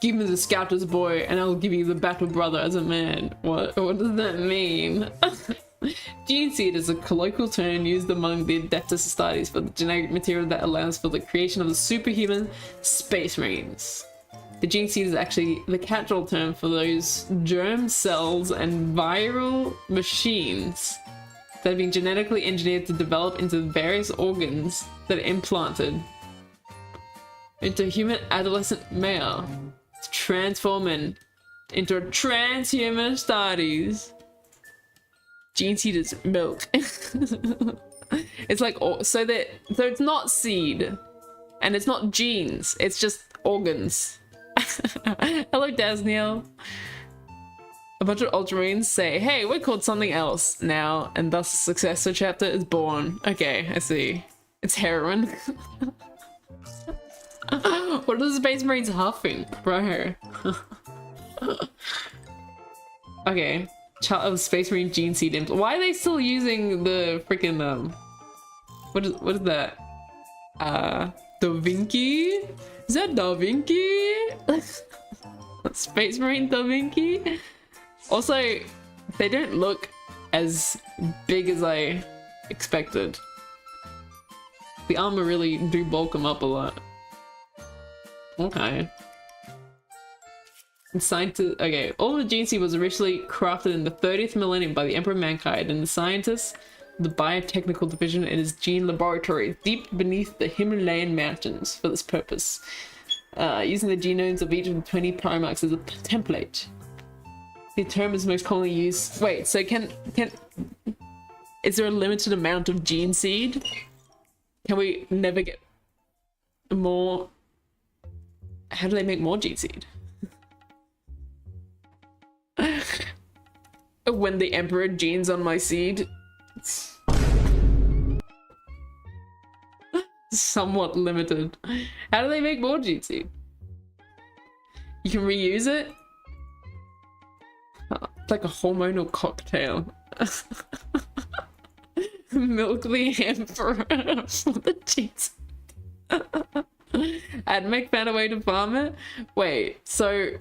Give me the scout as a boy and I'll give you the battle brother as a man. What does that mean? Gene seed is a colloquial term used among the Adeptus Astartes for the genetic material that allows for the creation of the superhuman Space Marines. The gene seed is actually the catch-all term for those germ cells and viral machines that have been genetically engineered to develop into various organs that are implanted into a human adolescent male to transform into a transhuman Astartes. Gene seed is milk. It's like, so it's not seed and it's not genes, it's just organs. Hello Dasniel. A bunch of Ultramarines say, hey, we're called something else now, and thus the successor chapter is born. Okay, I see. It's heroin. What are the Space Marines huffing, bro? Okay, child of Space Marine gene seed. Why are they still using the freaking what is that? Da Vinci? Is that Da Vinci? Space Marine Da Vinci? Also, they don't look as big as I expected. The armor really do bulk them up a lot. Okay. Okay, all the gene seed was originally crafted in the 30th millennium by the Emperor Mankind and the scientists of the biotechnical division in his gene laboratory deep beneath the Himalayan mountains for this purpose. Using the genomes of each of the 20 Primarchs as a template. The term is most commonly used. Wait, so is there a limited amount of gene seed? Can we never get more? How do they make more gene seed? When the Emperor genes on my seed. Somewhat limited. How do they make more gene seed? You can reuse it? It's like a hormonal cocktail. Milk the Emperor for the cheese. Admech found a way to farm it? Wait, so...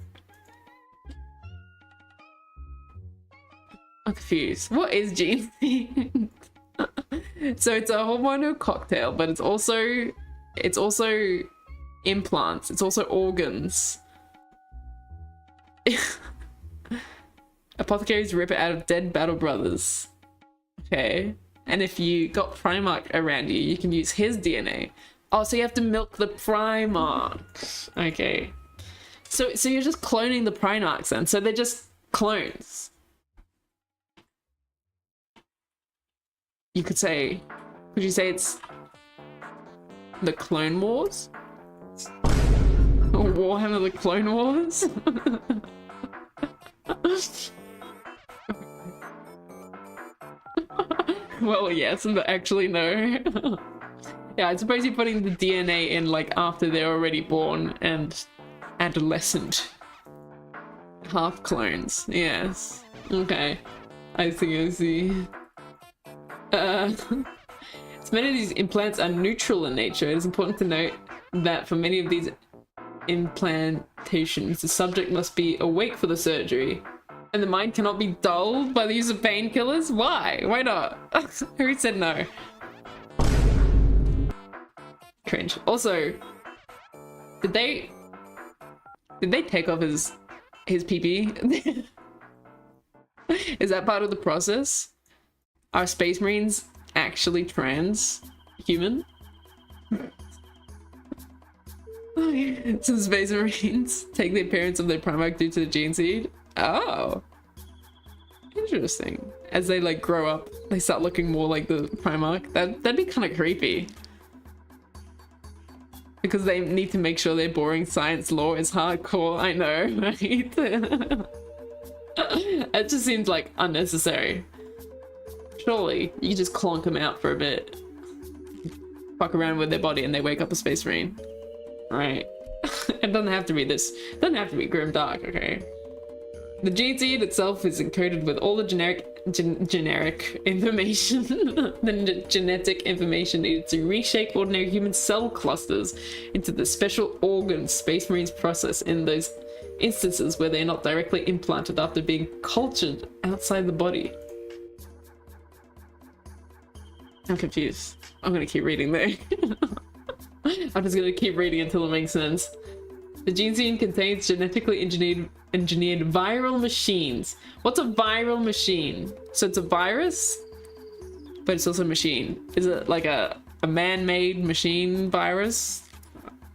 I'm confused. What is gene seed? So it's a hormonal cocktail, but it's also implants. It's also organs. Apothecaries rip it out of dead battle brothers. Okay. And if you got Primarch around you, you can use his DNA. Oh, so you have to milk the Primarch. Okay. So you're just cloning the Primarchs then. So they're just clones. Would you say it's the Clone Wars? Or Warhammer the Clone Wars? Well, yes, but actually no. Yeah, I suppose you're putting the DNA in like after they're already born and adolescent. Half clones, yes. Okay. I see. As many of these implants are neutral in nature, it is important to note that for many of these implantations, the subject must be awake for the surgery, and the mind cannot be dulled by the use of painkillers? Why? Why not? Who said no? Cringe. Also, did they take off his PP? Is that part of the process? Are Space Marines actually trans-human? Some Space Marines take the appearance of their Primarch due to the gene seed? Oh. Interesting. As they like grow up, they start looking more like the Primarch. That'd be kind of creepy. Because they need to make sure their boring science lore is hardcore. I know, right? It just seems like unnecessary. Surely you just clonk them out for a bit, fuck around with their body, and they wake up a Space Marine, right? It doesn't have to be this. It doesn't have to be grim dark, okay? The gene seed itself is encoded with all the generic information, the genetic information needed to reshape ordinary human cell clusters into the special organs Space Marines process in those instances where they're not directly implanted after being cultured outside the body. I'm confused. I'm gonna keep reading though. I'm just gonna keep reading until it makes sense. The gene seed contains genetically engineered viral machines. What's a viral machine? So it's a virus, but it's also a machine. Is it like a man-made machine virus?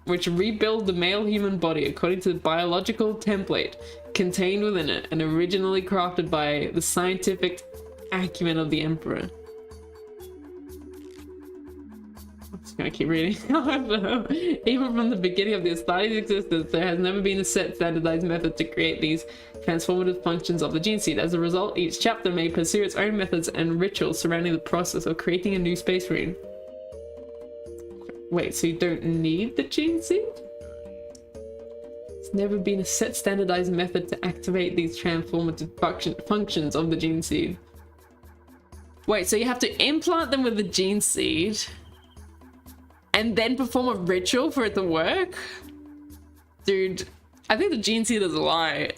Which rebuild the male human body according to the biological template contained within it and originally crafted by the scientific acumen of the Emperor. I'm just gonna keep reading. Even from the beginning of the Astartes' existence, there has never been a set standardized method to create these transformative functions of the gene seed. As a result, each chapter may pursue its own methods and rituals surrounding the process of creating a new Space Marine. Wait, so you don't need the gene seed? There's never been a set standardized method to activate these transformative functions of the gene seed. Wait, so you have to implant them with the gene seed and then perform a ritual for it to work? Dude, I think the gene seed is a lie.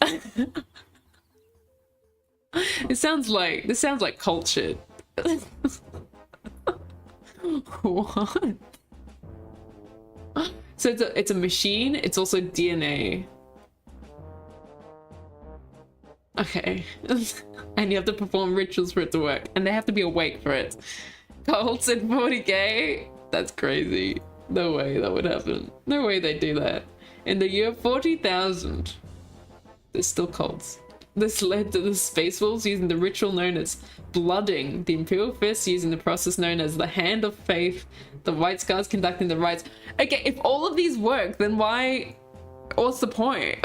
This sounds like cult shit. What? So it's a machine, it's also DNA. Okay. And you have to perform rituals for it to work, and they have to be awake for it. Cults in 40k? That's crazy. No way that would happen. No way they do that. In the year 40,000, there's still cults. This led to the Space Wolves using the ritual known as blooding, the Imperial Fist using the process known as the Hand of Faith, the White Scars conducting the rites. Okay, if all of these work, then what's the point?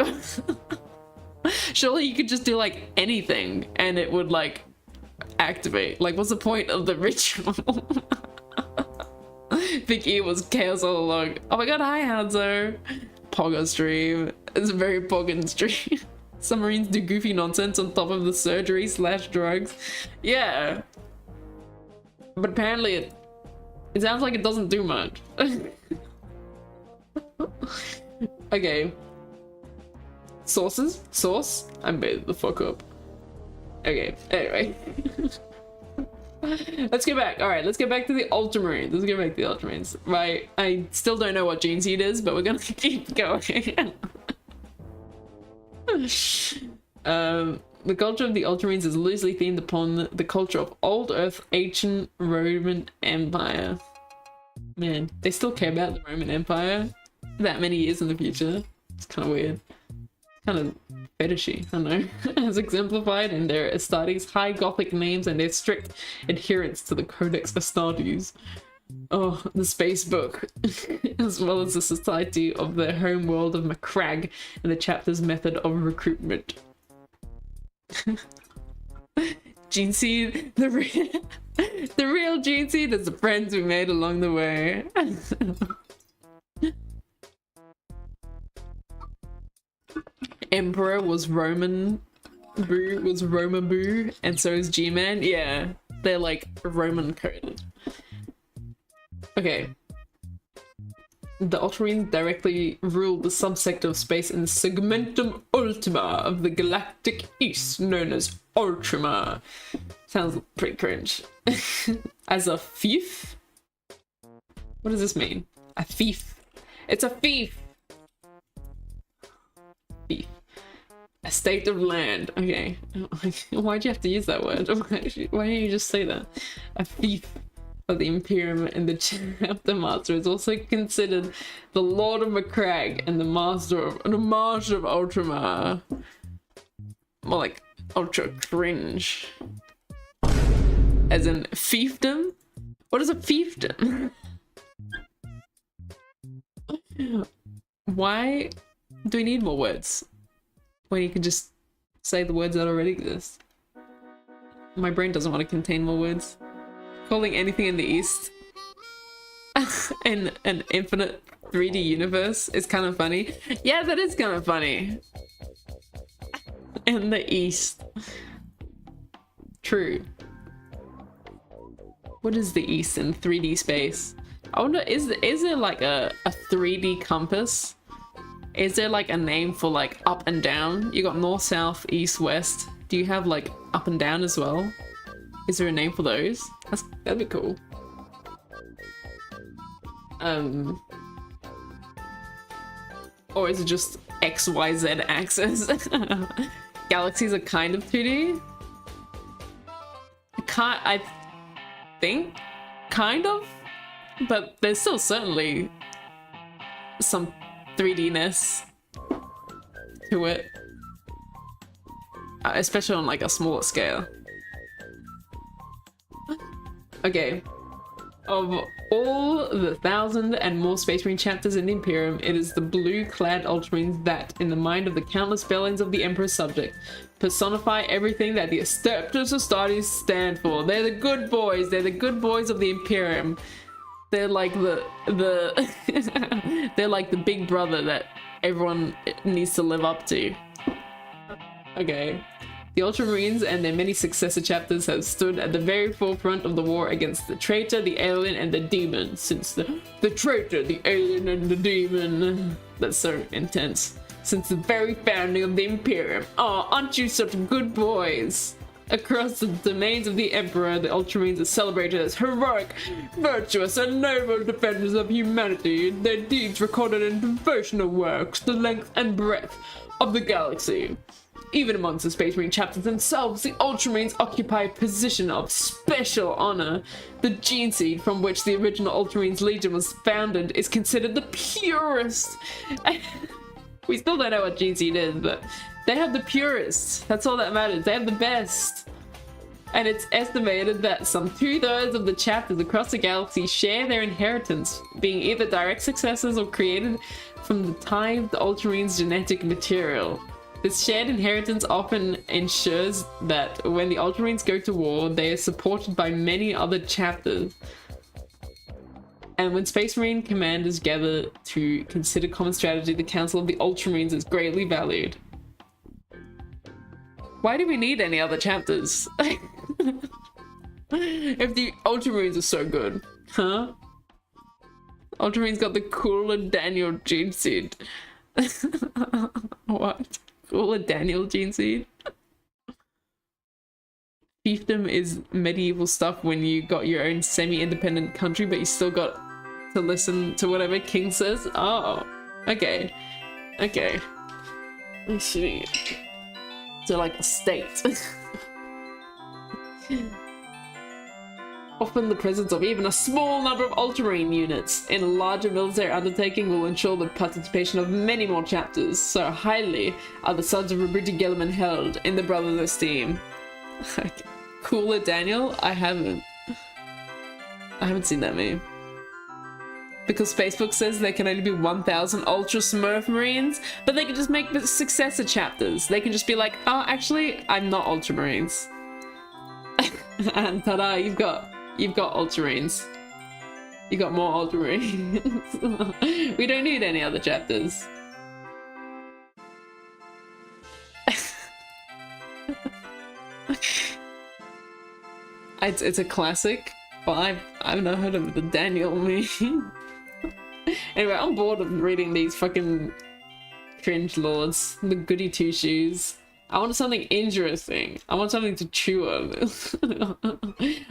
Surely you could just do like anything and it would like activate. Like, what's the point of the ritual? Big E was chaos all along. Oh my god, hi Hanzo. Pogger stream. It's a very poggin stream. Some Marines do goofy nonsense on top of the surgery / drugs. Yeah. But apparently it sounds like it doesn't do much. Okay. Source? I made the fuck up. Okay, anyway. Let's get back. Alright, let's get back to the Ultramarines. Let's get back to the Ultramarines. Right, I still don't know what gene seed is, but we're gonna keep going. The culture of the Ultramarines is loosely themed upon the culture of Old Earth ancient Roman Empire. Man, they still care about the Roman Empire that many years in the future. It's kind of weird. Kind of fetishy, I don't know. As exemplified in their Astartes' high Gothic names and their strict adherence to the Codex Astartes. Oh, the space book, as well as the society of the home world of Macragge and the chapter's method of recruitment. Gene seed, the real gene seed is the friends we made along the way. Emperor was Roman, Boo was Roma Boo, and so is G-Man. Yeah, they're like Roman coded. Okay. The Ultramarines directly ruled the subsector of space in the Segmentum Ultima of the Galactic East, known as Ultramar. Sounds pretty cringe. As a fief? What does this mean? A fief. It's a fief! Fief. A state of land. Okay. Why'd you have to use that word? Why don't you just say that? A fief of the Imperium and the Chapter Master is also considered the Lord of Macragge and the Master of Ultramar. More like ultra cringe. As in fiefdom? What is a fiefdom? Why do we need more words when you can just say the words that already exist? My brain doesn't want to contain more words. Calling anything in the East in an infinite 3D universe is kind of funny. Yeah, that is kind of funny. In the East. True. What is the East in 3D space? I wonder, is there like a 3D compass? Is there like a name for like up and down? You got north, south, east, west. Do you have like up and down as well? Is there a name for those? That'd be cool. Or is it just X, Y, Z axis? Galaxies are kind of 2D. I think, kind of, but there's still certainly some 3D-ness to it, especially on like a smaller scale. Okay, of all the 1,000 and more Space Marine chapters in the Imperium, it is the blue-clad Ultramarines that, in the mind of the countless felons of the Emperor's subject, personify everything that the Asteptor Societies stand for. They're the good boys. They're the good boys of the Imperium. They're like they're like the big brother that everyone needs to live up to. Okay. The Ultramarines and their many successor chapters have stood at the very forefront of the war against the traitor, the alien, and the demon. Since the traitor, the alien, and the demon. That's so intense. Since the very founding of the Imperium. Oh, aren't you such good boys? Across the domains of the Emperor, the Ultramarines are celebrated as heroic, virtuous, and noble defenders of humanity, their deeds recorded in devotional works, the length and breadth of the galaxy. Even amongst the Space Marine chapters themselves, the Ultramarines occupy a position of special honor. The gene seed from which the original Ultramarines Legion was founded is considered the purest. We still don't know what gene seed is, but they have the purest. That's all that matters. They have the best. And it's estimated that some 2/3 of the chapters across the galaxy share their inheritance, being either direct successors or created from the tithed Ultramarines' genetic material. This shared inheritance often ensures that when the Ultramarines go to war, they are supported by many other chapters. And when Space Marine commanders gather to consider common strategy, the Council of the Ultramarines is greatly valued. Why do we need any other chapters? If the Ultramarines are so good, huh? Ultramarines got the cooler Daniel gene seed. What? Cooler Daniel gene seed? Fiefdom is medieval stuff when you got your own semi-independent country, but you still got to listen to whatever king says. Oh, okay. Okay. I see. So like a state. Often the presence of even a small number of Ultramarine units in a larger military undertaking will ensure the participation of many more chapters. So highly are the Sons of Rebruti Gellerman held in the brothers' esteem. Cooler Daniel? I haven't seen that meme. Because Facebook says there can only be 1,000 Ultra Smurf Marines, but they can just make the successor chapters. They can just be like, oh, actually, I'm not Ultramarines. And ta-da, you've got Ultramarines. You got more Ultramarines. We don't need any other chapters. It's a classic, but I've not heard of the Daniel meme. Anyway, I'm bored of reading these fucking cringe lords, the goody two shoes. I want something interesting. I want something to chew on.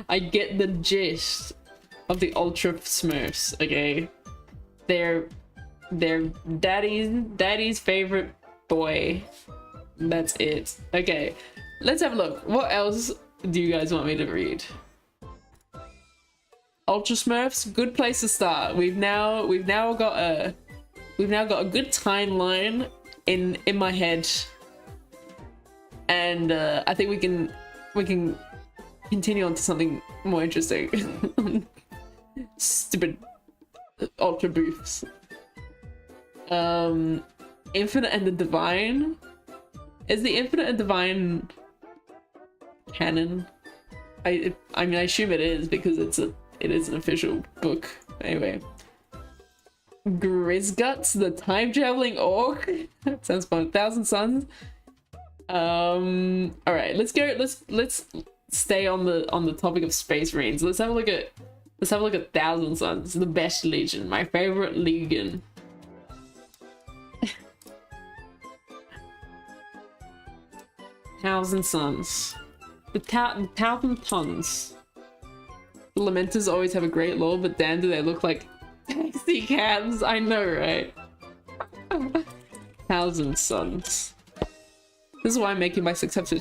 I get the gist of the Ultra Smurfs, okay? They're daddy's favorite boy. That's it. Okay, let's have a look. What else do you guys want me to read? Ultra Smurfs, good place to start. We've now got a good timeline in my head and I think we can continue on to something more interesting. Stupid ultra booths. Infinite and the Divine. Is the Infinite and Divine canon? I mean, I assume it is because it is an official book. Anyway, Grizguts, the time traveling orc. That sounds fun. 1,000 Suns. All right, let's go. Let's stay on the topic of Space Marines. Let's have a look at 1,000 Suns, the best legion, my favorite legion. 1,000 Suns. The 1,000 tons. The Lamenters always have a great lore, but damn do they look like taxi cabs. I know, right? 1,000 Suns. This is why I'm making my successor.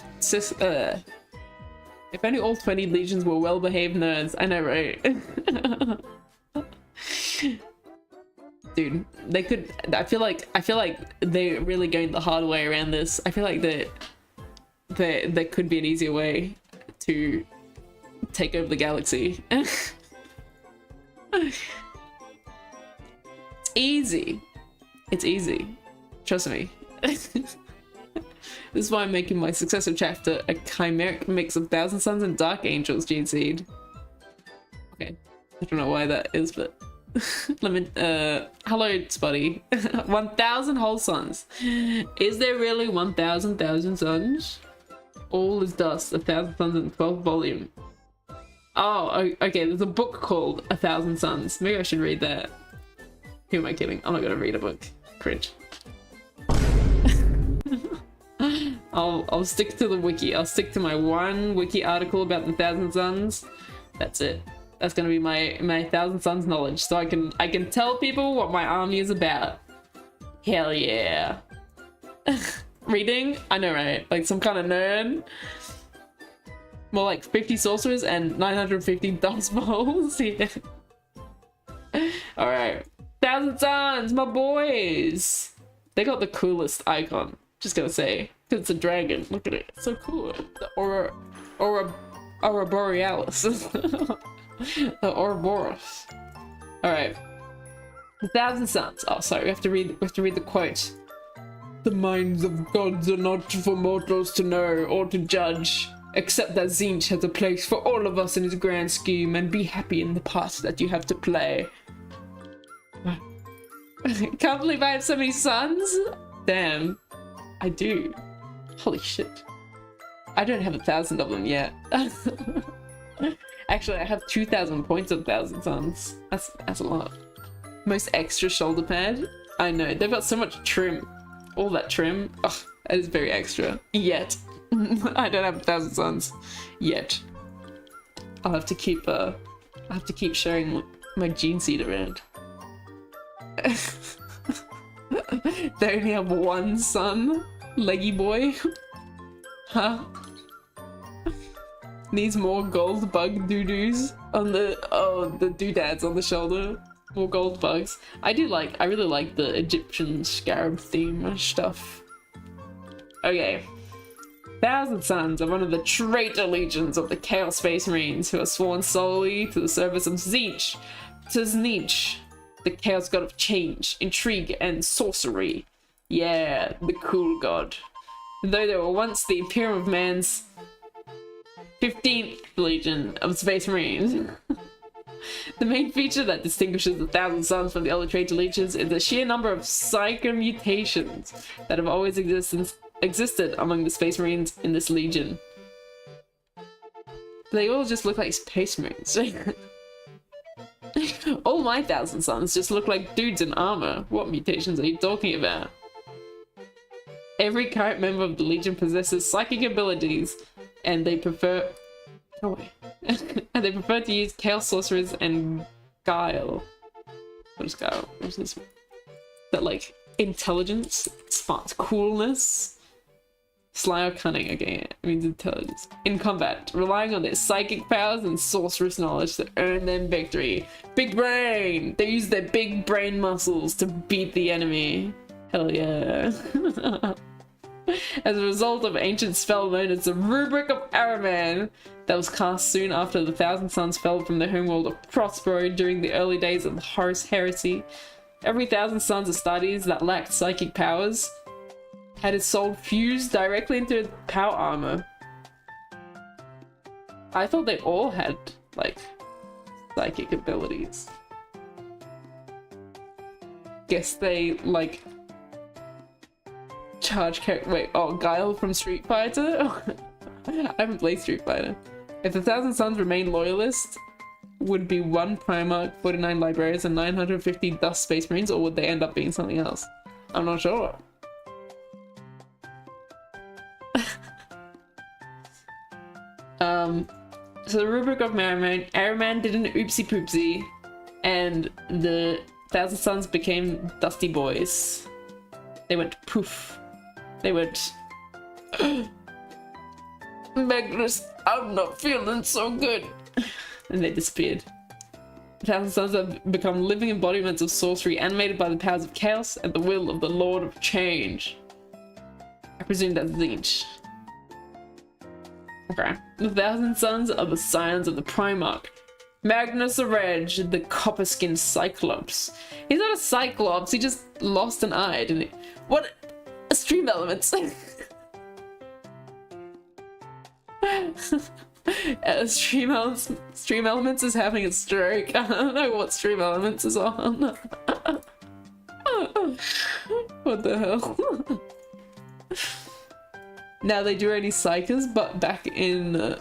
If only all 20 legions were well-behaved nerds. I know, right? Dude, they could. I feel like they're really going the hard way around this. I feel like there could be an easier way to take over the galaxy. It's easy. It's easy. Trust me. This is why I'm making my successive chapter a chimeric mix of 1,000 Suns and Dark Angels, Gene Seed. Okay. I don't know why that is, but hello, Spotty. 1,000 whole suns. Is there really 1,000 suns? All is dust, 1,000 suns in 12th volume. Oh, okay, there's a book called 1,000 Suns. Maybe I should read that. Who am I kidding? I'm not gonna read a book. Cringe. I'll stick to the wiki. I'll stick to my one wiki article about the 1,000 Suns. That's it. That's gonna be my 1,000 Suns knowledge, so I can tell people what my army is about. Hell yeah. Reading? I know, right? Like some kind of nerd. More like 50 sorcerers and 950 dust bowls. Yeah. Alright. 1,000 Suns, my boys! They got the coolest icon. Just gonna say. Because it's a dragon. Look at it. It's so cool. The Aura Borealis. The Ouroboros. Alright. 1,000 Suns. Oh, sorry. We have to read the quote. The minds of gods are not for mortals to know or to judge, except that Tzeentch has a place for all of us in his grand scheme, and be happy in the part that you have to play. Can't believe I have so many sons? Damn. I do. Holy shit. I don't have 1,000 of them yet. Actually, I have 2,000 points of 1,000 Suns. That's a lot. Most extra shoulder pad? I know, they've got so much trim. All that trim. Ugh, that is very extra. Yet. I don't have 1,000 Suns. Yet. I'll have to keep sharing my gene seed around. They only have one son? Leggy boy? Huh? Needs more gold bug doo-doos on the doodads on the shoulder. More gold bugs. I really like the Egyptian scarab theme stuff. Okay. 1,000 Suns are one of the traitor legions of the Chaos Space Marines who are sworn solely to the service of Tzeentch, the chaos god of change, intrigue, and sorcery. Yeah, the cool god. Though they were once the Imperium of Man's 15th Legion of Space Marines. The main feature that distinguishes the 1,000 Suns from the other traitor legions is the sheer number of psychomutations that have always existed among the Space Marines in this legion. They all just look like Space Marines. All my 1,000 Suns just look like dudes in armor. What mutations are you talking about? Every current member of the Legion possesses psychic abilities, and they prefer... Oh wait. And they prefer to use Chaos Sorcerers and Guile. What is Guile? What's this? That like intelligence, smart, coolness, sly or cunning. Okay, it means intelligence. In combat, relying on their psychic powers and sorceress knowledge to earn them victory. Big brain! They use their big brain muscles to beat the enemy. Hell yeah. As a result of ancient spell known as the Rubric of Ahriman, that was cast soon after the Thousand Suns fell from the homeworld of Prospero during the early days of the Horus Heresy. Every Thousand Sons Astartes that lacked psychic powers had his soul fused directly into power armor. I thought they all had, like, psychic abilities. Guess they, like, charge character. Wait, oh, Guile from Street Fighter? I haven't played Street Fighter. If the Thousand Sons remain loyalists, would be 1 Primarch, 49 Librarians, and 950 Dust Space Marines, or would they end up being something else? I'm not sure. So the Rubric of Ahriman did an oopsie poopsie, and the Thousand Sons became Dusty Boys. They went poof. They went, Magnus, I'm not feeling so good. And they disappeared. The Thousand Sons have become living embodiments of sorcery, animated by the powers of chaos and the will of the Lord of Change. I presume that's Zinch. Okay. The Thousand Sons are the scions of the Primarch. Magnus Areg, the copper-skinned Cyclops. He's not a Cyclops, he just lost an eye, didn't he? What? Stream elements. Stream Elements is having a stroke. I don't know what Stream Elements is on. What the hell? Now they do only Psychers, but back in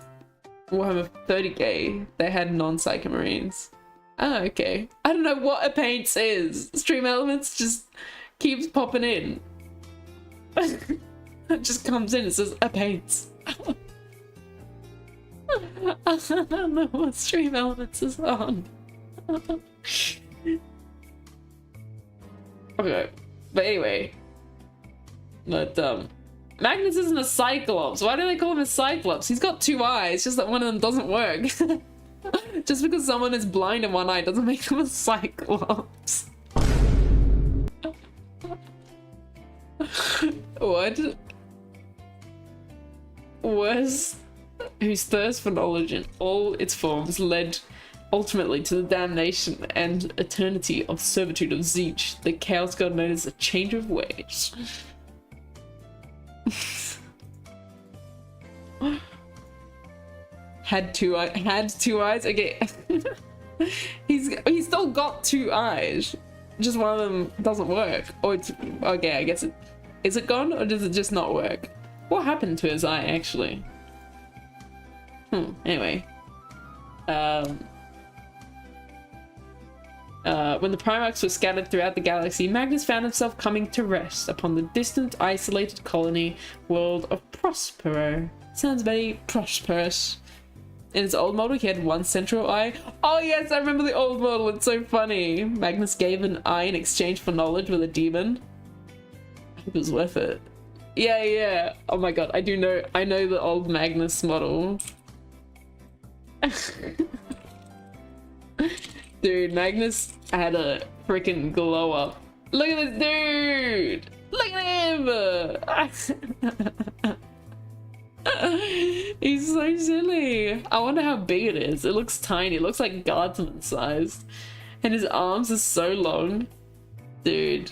Warhammer 30k, they had non-Psyker Marines. Oh, okay. I don't know what a paints is. Stream Elements just keeps popping in. It just comes in, it says a paints. I don't know what Stream Elements is on. Okay, but anyway. But, Magnus isn't a Cyclops. Why do they call him a Cyclops? He's got 2 eyes, just that one of them doesn't work. Just because someone is blind in one eye doesn't make them a Cyclops. What? Was whose thirst for knowledge in all its forms led ultimately to the damnation and eternity of servitude of Zinch, the chaos god known as a change of ways. Had two eyes. Okay. he's still got 2 eyes. Just one of them doesn't work. Or it's okay. I guess is it gone or does it just not work? What happened to his eye actually? Anyway. When the Primarchs were scattered throughout the galaxy, Magnus found himself coming to rest upon the distant, isolated colony world of Prospero. Sounds very prosperous. In his old model, he had 1 central eye. Oh yes, I remember the old model, it's so funny. Magnus gave an eye in exchange for knowledge with a demon. It was worth it. Yeah. Oh my god, I know the old Magnus model. Dude, Magnus had a freaking glow up. Look at this dude! Look at him! He's so silly. I wonder how big it is. It looks tiny. It looks like guardsman sized. And his arms are so long. Dude.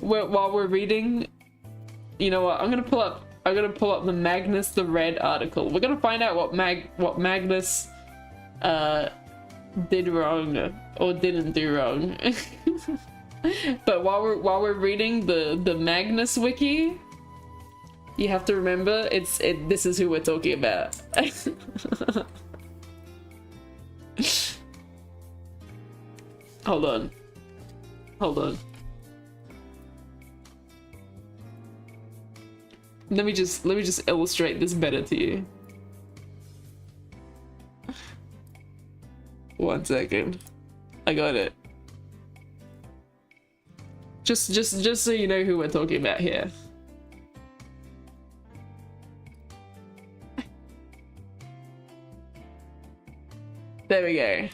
While we're reading, you know what? I'm gonna pull up the Magnus the Red article. We're gonna find out what Magnus did wrong or didn't do wrong. But while we're reading the Magnus wiki, you have to remember this is who we're talking about. Hold on. Let me just illustrate this better to you. 1 second. I got it. Just so you know who we're talking about here. There we go.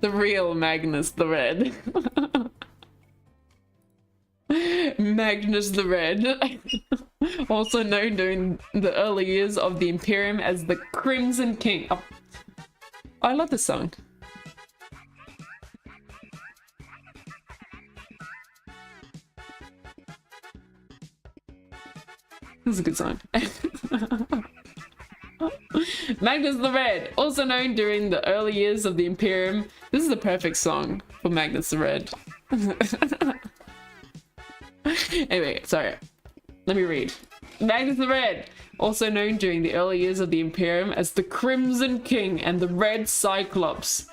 The real Magnus the Red. Magnus the Red, also known during the early years of the Imperium as the Crimson King. Oh, I love this song. This is a good song. Magnus the Red, also known during the early years of the Imperium. This is a perfect song for Magnus the Red. Anyway, sorry. Let me read. Magnus the Red, also known during the early years of the Imperium as the Crimson King and the Red Cyclops.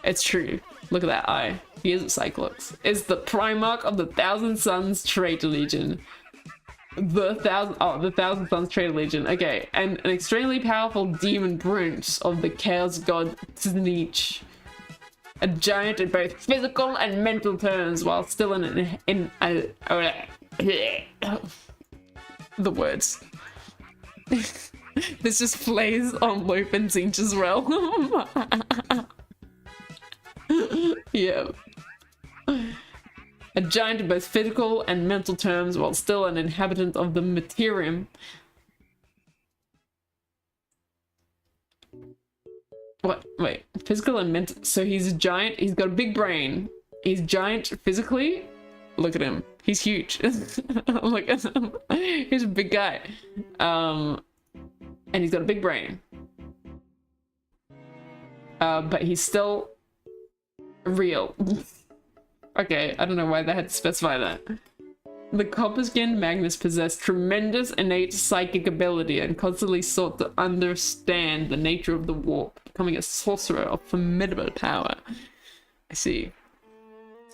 It's true. Look at that eye. He is a Cyclops. Is the Primarch of the Thousand Suns Traitor Legion. The Thousand Suns Traitor Legion. Okay, and an extremely powerful demon prince of the Chaos God Tznich. A giant in both physical and mental terms, while still the words. This just plays on loop and Zinch as well. Yeah. A giant in both physical and mental terms, while still an inhabitant of the Materium. What? Wait. Physical and mental. So he's a giant. He's got a big brain. He's giant physically. Look at him. He's huge. Look at him. He's a big guy. And he's got a big brain. But he's still real. Okay, I don't know why they had to specify that. The copper-skinned Magnus possessed tremendous innate psychic ability and constantly sought to understand the nature of the warp, becoming a sorcerer of formidable power. I see.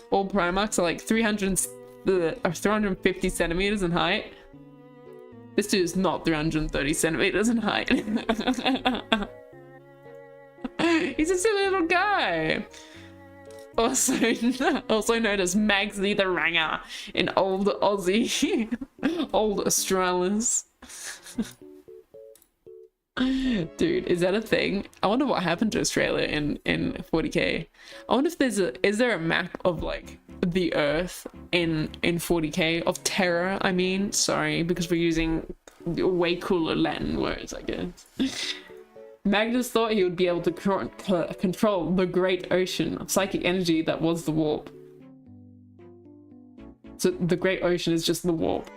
All Primarchs are like 350 centimeters in height. This dude is not 330 centimeters in height. He's a silly little guy. Also known as Magsy the Ranger in Old Aussie, Old Australis. Dude, is that a thing? I wonder what happened to Australia in 40k. I wonder if is there a map of like the Earth in 40k of Terra? I mean, sorry, because we're using way cooler Latin words, I guess. Magnus thought he would be able to control the great ocean of psychic energy that was the warp. So the great ocean is just the warp.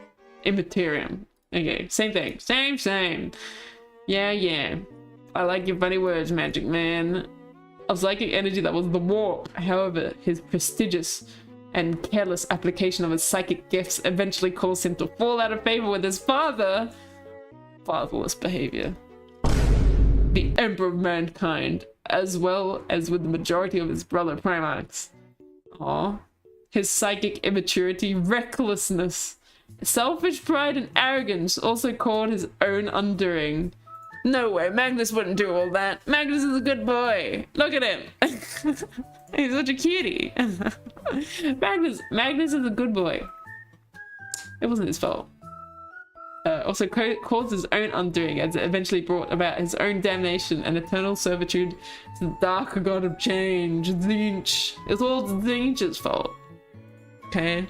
Immaterium. Okay, same thing. Same. Yeah. I like your funny words, Magic Man. Of psychic energy that was the warp. However, his prestigious and careless application of his psychic gifts eventually caused him to fall out of favor with his father. Fatherless behavior. The Emperor of Mankind, as well as with the majority of his brother Primarchs. Aww. His psychic immaturity, recklessness, selfish pride and arrogance also caused his own undoing. No way, Magnus wouldn't do all that. Magnus is a good boy. Look at him. He's such a cutie. Magnus is a good boy. It wasn't his fault. Also caused his own undoing, as it eventually brought about his own damnation and eternal servitude to the dark god of change, Zinch. It's all Zinch's fault. Okay.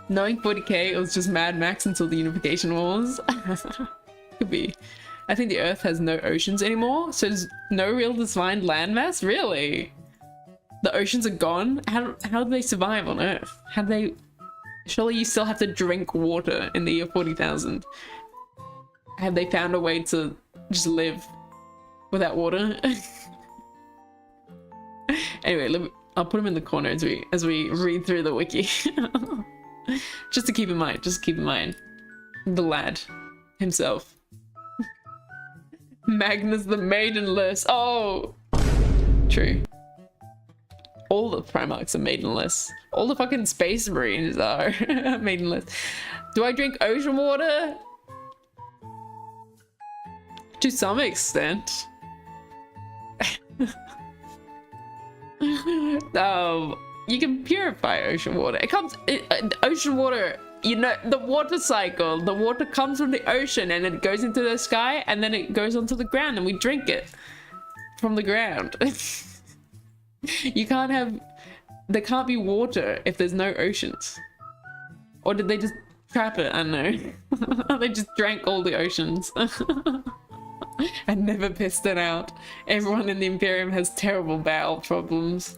Knowing 40k, it was just Mad Max until the Unification Wars. Could be. I think the Earth has no oceans anymore, so there's no real defined landmass? Really? The oceans are gone? How do they survive on Earth? How do they... Surely you still have to drink water in the year 40,000. Have they found a way to just live without water? Anyway, I'll put him in the corner as we read through the wiki. Just to keep in mind, the lad himself. Magnus the Maidenless. Oh, true. All the Primarchs are maidenless. All the fucking Space Marines are maidenless. Do I drink ocean water? To some extent. You can purify ocean water. Ocean water, you know, the water cycle. The water comes from the ocean and it goes into the sky and then it goes onto the ground and we drink it from the ground. You can't have there can't be water if there's no oceans. Or did they just trap it? I don't know. They just drank all the oceans. And never pissed it out. Everyone in the Imperium has terrible bowel problems.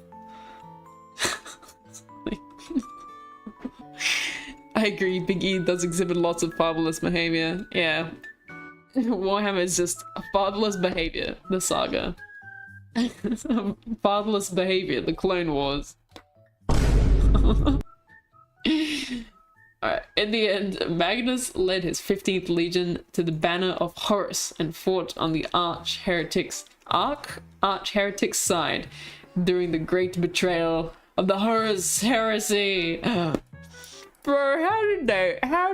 I agree, Big E does exhibit lots of fatherless behavior. Yeah. Warhammer is just a fatherless behavior, the saga. Fatherless behavior, the Clone Wars. Alright, in the end, Magnus led his 15th Legion to the banner of Horus and fought on the arch heretics side during the great betrayal of the Horus heresy. Bro, how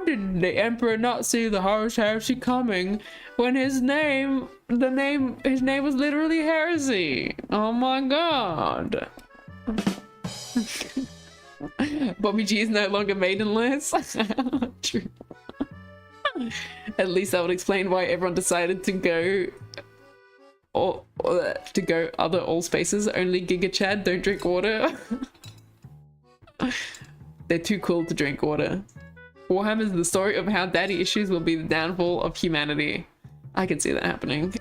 did the Emperor not see the Horus heresy coming when his name was literally heresy? Oh my god. Bobby G is no longer maidenless. True. At least that would explain why everyone decided to go other all spaces. Only Giga Chad don't drink water. They're too cool to drink water. Warhammer is the story of how daddy issues will be the downfall of humanity. I can see that happening.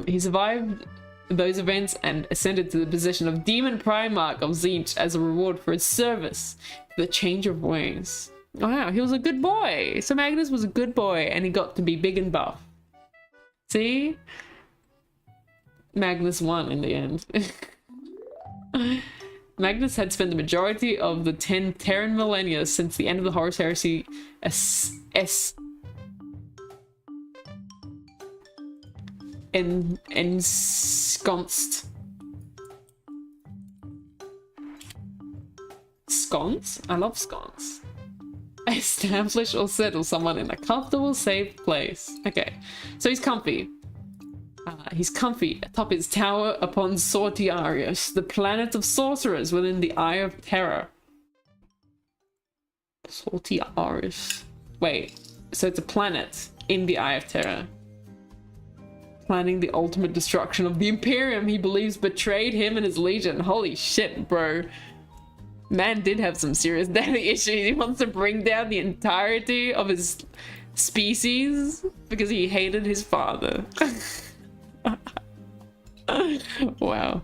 He survived those events and ascended to the position of Demon Primarch of Tzeentch as a reward for his service to the Change of Ways. Wow, he was a good boy. So Magnus was a good boy and he got to be big and buff. See? Magnus won in the end. Magnus had spent the majority of the 10 Terran millennia since the end of the Horus Heresy ensconced. Sconce? I love sconce. Establish or settle someone in a comfortable, safe place. Okay, so he's comfy. He's comfy atop his tower upon Sortiarius, the planet of sorcerers within the Eye of Terror. Sortiarius. Wait, so it's a planet in the Eye of Terror. Planning the ultimate destruction of the Imperium he believes betrayed him and his legion. Holy shit, bro. Man did have some serious daddy issues. He wants to bring down the entirety of his species because he hated his father. Wow.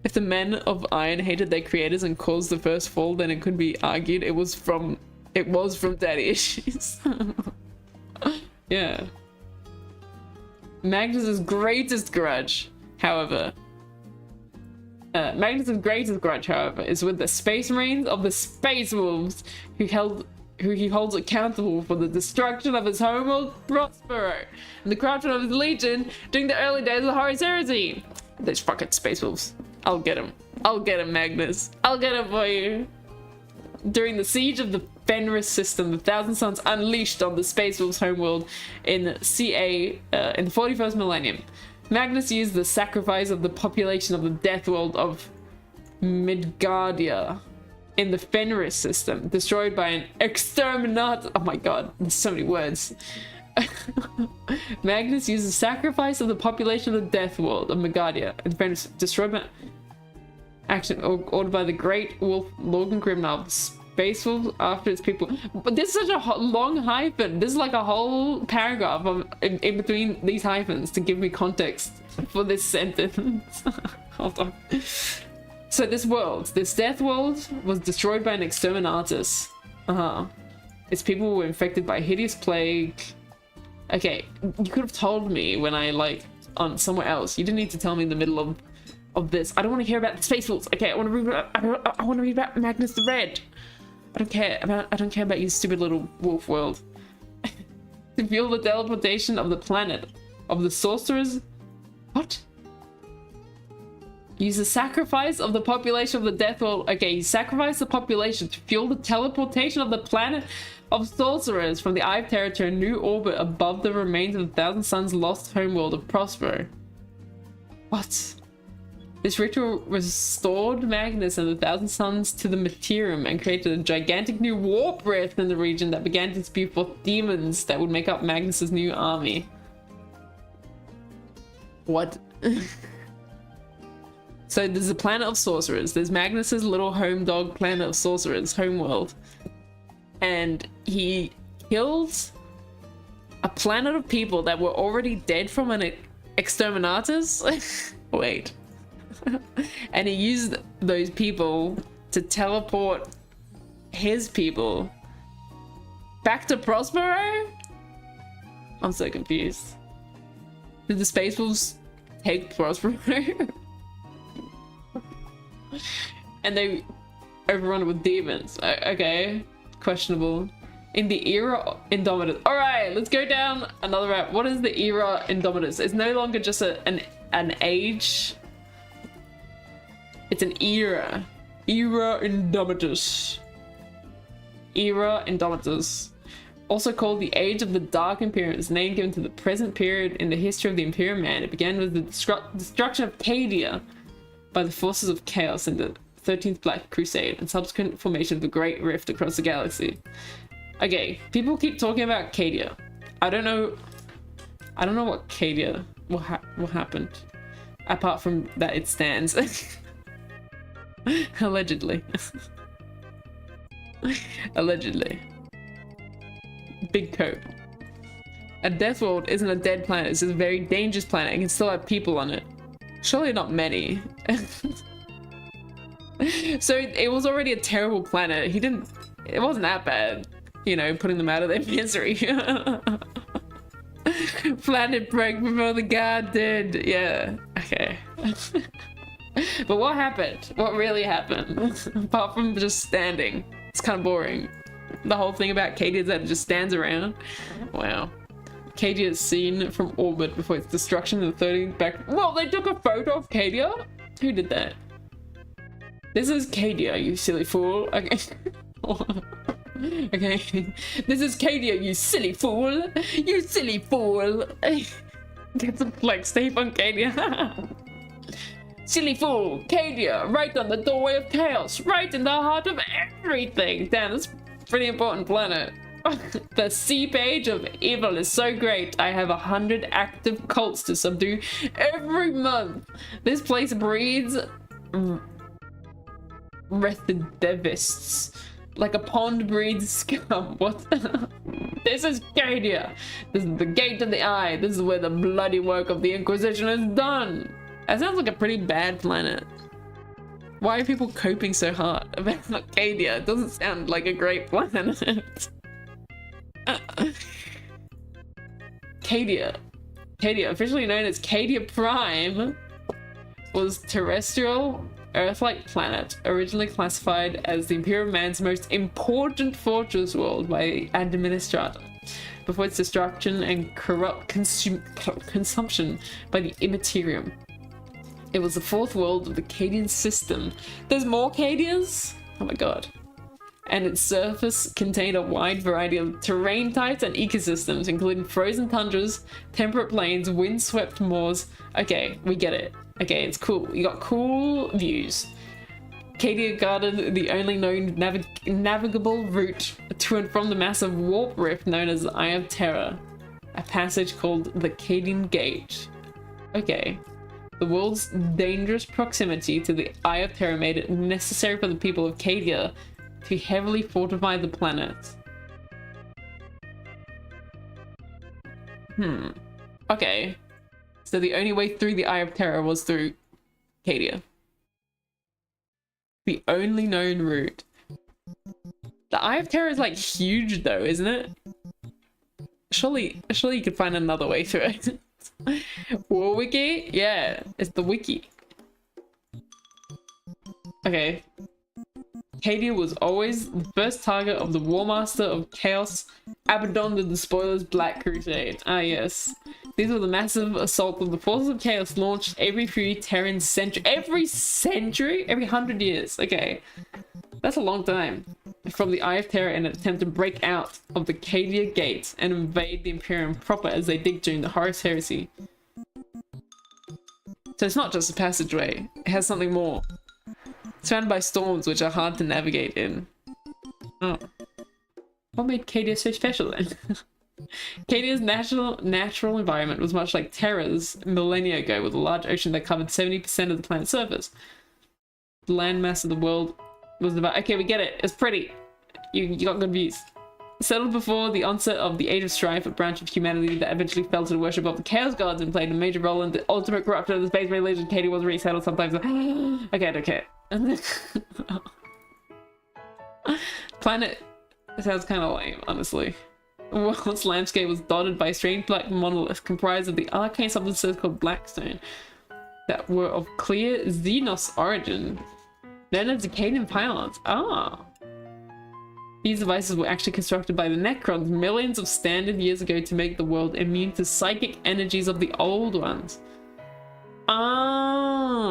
If the men of Iron hated their creators and caused the first fall, then it could be argued it was from daddy issues. Yeah. Magnus's greatest grudge, however, is with the Space Marines of the Space Wolves, who he holds accountable for the destruction of his homeworld Prospero and the corruption of his legion during the early days of the Horus Heresy. Those fucking Space Wolves. I'll get him. I'll get him, Magnus. I'll get him for you. During the siege of the Fenris system, the Thousand Suns unleashed on the Space Wolves' homeworld in CA in the 41st millennium. Magnus used the sacrifice of the population of the Death World of Midgardia in the Fenris system, destroyed by an exterminator. Oh my god, there's so many words. Magnus used the sacrifice of the population of the Death World of Midgardia and Fenris, destroyed by action ordered by the Great Wolf Lorgan Grimnar, the Space Wolves after its people. But this is such a long hyphen. This is like a whole paragraph in between these hyphens to give me context for this sentence. Hold on. So this Death World was destroyed by an exterminatus. Its people were infected by a hideous plague. Okay, you could have told me when I on somewhere else. You didn't need to tell me in the middle of this. I don't want to hear about the Space Wolves. Okay, I want to read about Magnus the Red. I don't care about your stupid little wolf world. To fuel the teleportation of the planet of the sorcerers. What? Use the sacrifice of the population of the Death World. Okay, you sacrifice the population to fuel the teleportation of the planet of sorcerers from the Eye of Terror to a new orbit above the remains of the Thousand Suns' lost homeworld of Prospero. What? This ritual restored Magnus and the Thousand Suns to the Materium and created a gigantic new warp rift in the region that began to spew forth demons that would make up Magnus's new army. What So there's a planet of sorcerers. There's Magnus's little home dog planet of sorcerers, homeworld. And he killed a planet of people that were already dead from an exterminatus. Wait. And he used those people to teleport his people back to Prospero? I'm so confused. Did the Space Wolves take Prospero? And they overrun it with demons. Okay, questionable. In the era Indomitus. Alright, let's go down another route. What is the era Indomitus? It's no longer just an age. It's an era. Era Indomitus. Era Indomitus. Also called the Age of the Dark Imperium. It's a name given to the present period in the history of the Imperium Man. It began with the destruction of Cadia by the forces of chaos in the 13th Black Crusade and subsequent formation of the Great Rift across the galaxy. Okay, people keep talking about Cadia. I don't know what Cadia what happened apart from that it stands. Allegedly. Allegedly. Big coat. A death world isn't a dead planet, it's just a very dangerous planet. It can still have people on it. Surely not many. So it was already a terrible planet. It wasn't that bad, you know, putting them out of their misery. Planet break before the god did. Yeah, okay. But what happened? What really happened? Apart from just standing. It's kind of boring. The whole thing about Cadia is that it just stands around. Wow. Cadia is seen from orbit before its destruction in the 13th back. Well, they took a photo of Cadia? Who did that? This is Cadia, you silly fool. Okay. Okay. This is Cadia, you silly fool. You silly fool. Get some flex tape on Cadia. Silly fool, Cadia, right on the doorway of chaos, right in the heart of everything. Damn, that's a pretty important planet. The sea page of evil is so great. I have 100 active cults to subdue every month. This place breeds recidivists. Like a pond breeds scum. What? This is Cadia. This is the gate of the eye. This is where the bloody work of the Inquisition is done. That sounds like a pretty bad planet. Why are people coping so hard about Cadia? It doesn't sound like a great planet. Cadia, officially known as Cadia Prime, was terrestrial Earth-like planet, originally classified as the Imperial Man's most important fortress world by Administrator, before its destruction and corrupt consumption by the Immaterium. It was the fourth world of the Cadian system. There's more Cadians? Oh my god. And its surface contained a wide variety of terrain types and ecosystems, including frozen tundras, temperate plains, windswept moors. Okay, we get it. Okay, it's cool. You got cool views. Cadia guarded the only known navigable route to and from the massive warp rift known as the Eye of Terror, a passage called the Cadian Gate. Okay. The world's dangerous proximity to the Eye of Terror made it necessary for the people of Cadia to heavily fortify the planet. Okay. So the only way through the Eye of Terror was through Cadia. The only known route. The Eye of Terror is like huge though, isn't it? Surely you could find another way through it. War Wiki? Yeah, it's the wiki. Okay. Cadia was always the first target of the War Master of Chaos, Abaddon the Despoiler's Black Crusade. Ah yes. These were the massive assault of the forces of Chaos launched every few Terran century. Every century? Every 100 years. Okay. That's a long time. From the Eye of Terror in an attempt to break out of the Cadia Gate and invade the Imperium proper as they dig during the Horus Heresy. So it's not just a passageway. It has something more. Surrounded by storms which are hard to navigate in. Oh. What made Cadia so special then? Cadia's natural environment was much like Terra's millennia ago, with a large ocean that covered 70% of the planet's surface. The landmass of the world was about... Okay, we get it. It's pretty. You got good views. Settled before the onset of the Age of Strife, a branch of humanity that eventually fell to the worship of the Chaos Gods and played a major role in the ultimate corruption of the Space Marine Legion. Cadia was resettled sometimes. Okay. Planet sounds kind of lame, honestly. The world's landscape was dotted by strange black monoliths comprised of the arcane substances called Blackstone that were of clear Xenos origin, known as Decadian pylons. These devices were actually constructed by the Necrons millions of standard years ago to make the world immune to psychic energies of the old ones.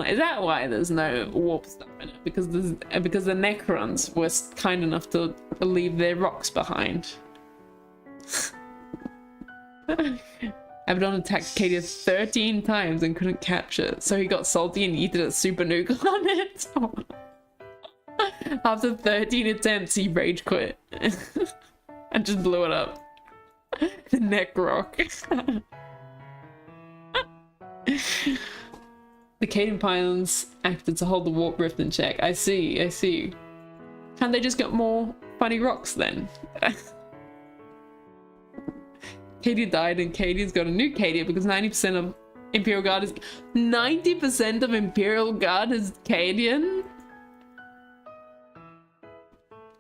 Is that why there's no warp stuff in it? Because the Necrons were kind enough to leave their rocks behind. Abaddon attacked Cadia 13 times and couldn't capture it, so he got salty and yeeted a super nuke on it. After 13 attempts, he rage quit and just blew it up. The neck rock. The Cadian pylons acted to hold the warp rift in check. I see. Can't they just get more funny rocks then? Cadia died and Cadia's got a new Cadia because 90% of Imperial Guard is... 90% of Imperial Guard is Cadian?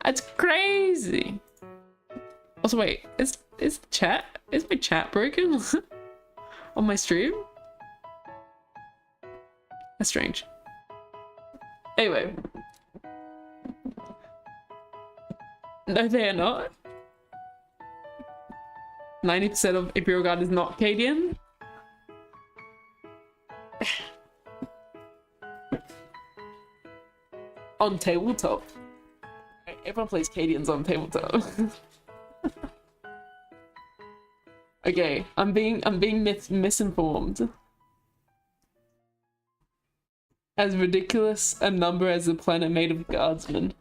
That's crazy. Also, wait, is my chat broken on my stream? That's strange. Anyway. No, they are not. 90% of Imperial Guard is not Cadian. On tabletop. Everyone plays Cadians on tabletop. Okay, I'm being misinformed. As ridiculous a number as a planet made of guardsmen.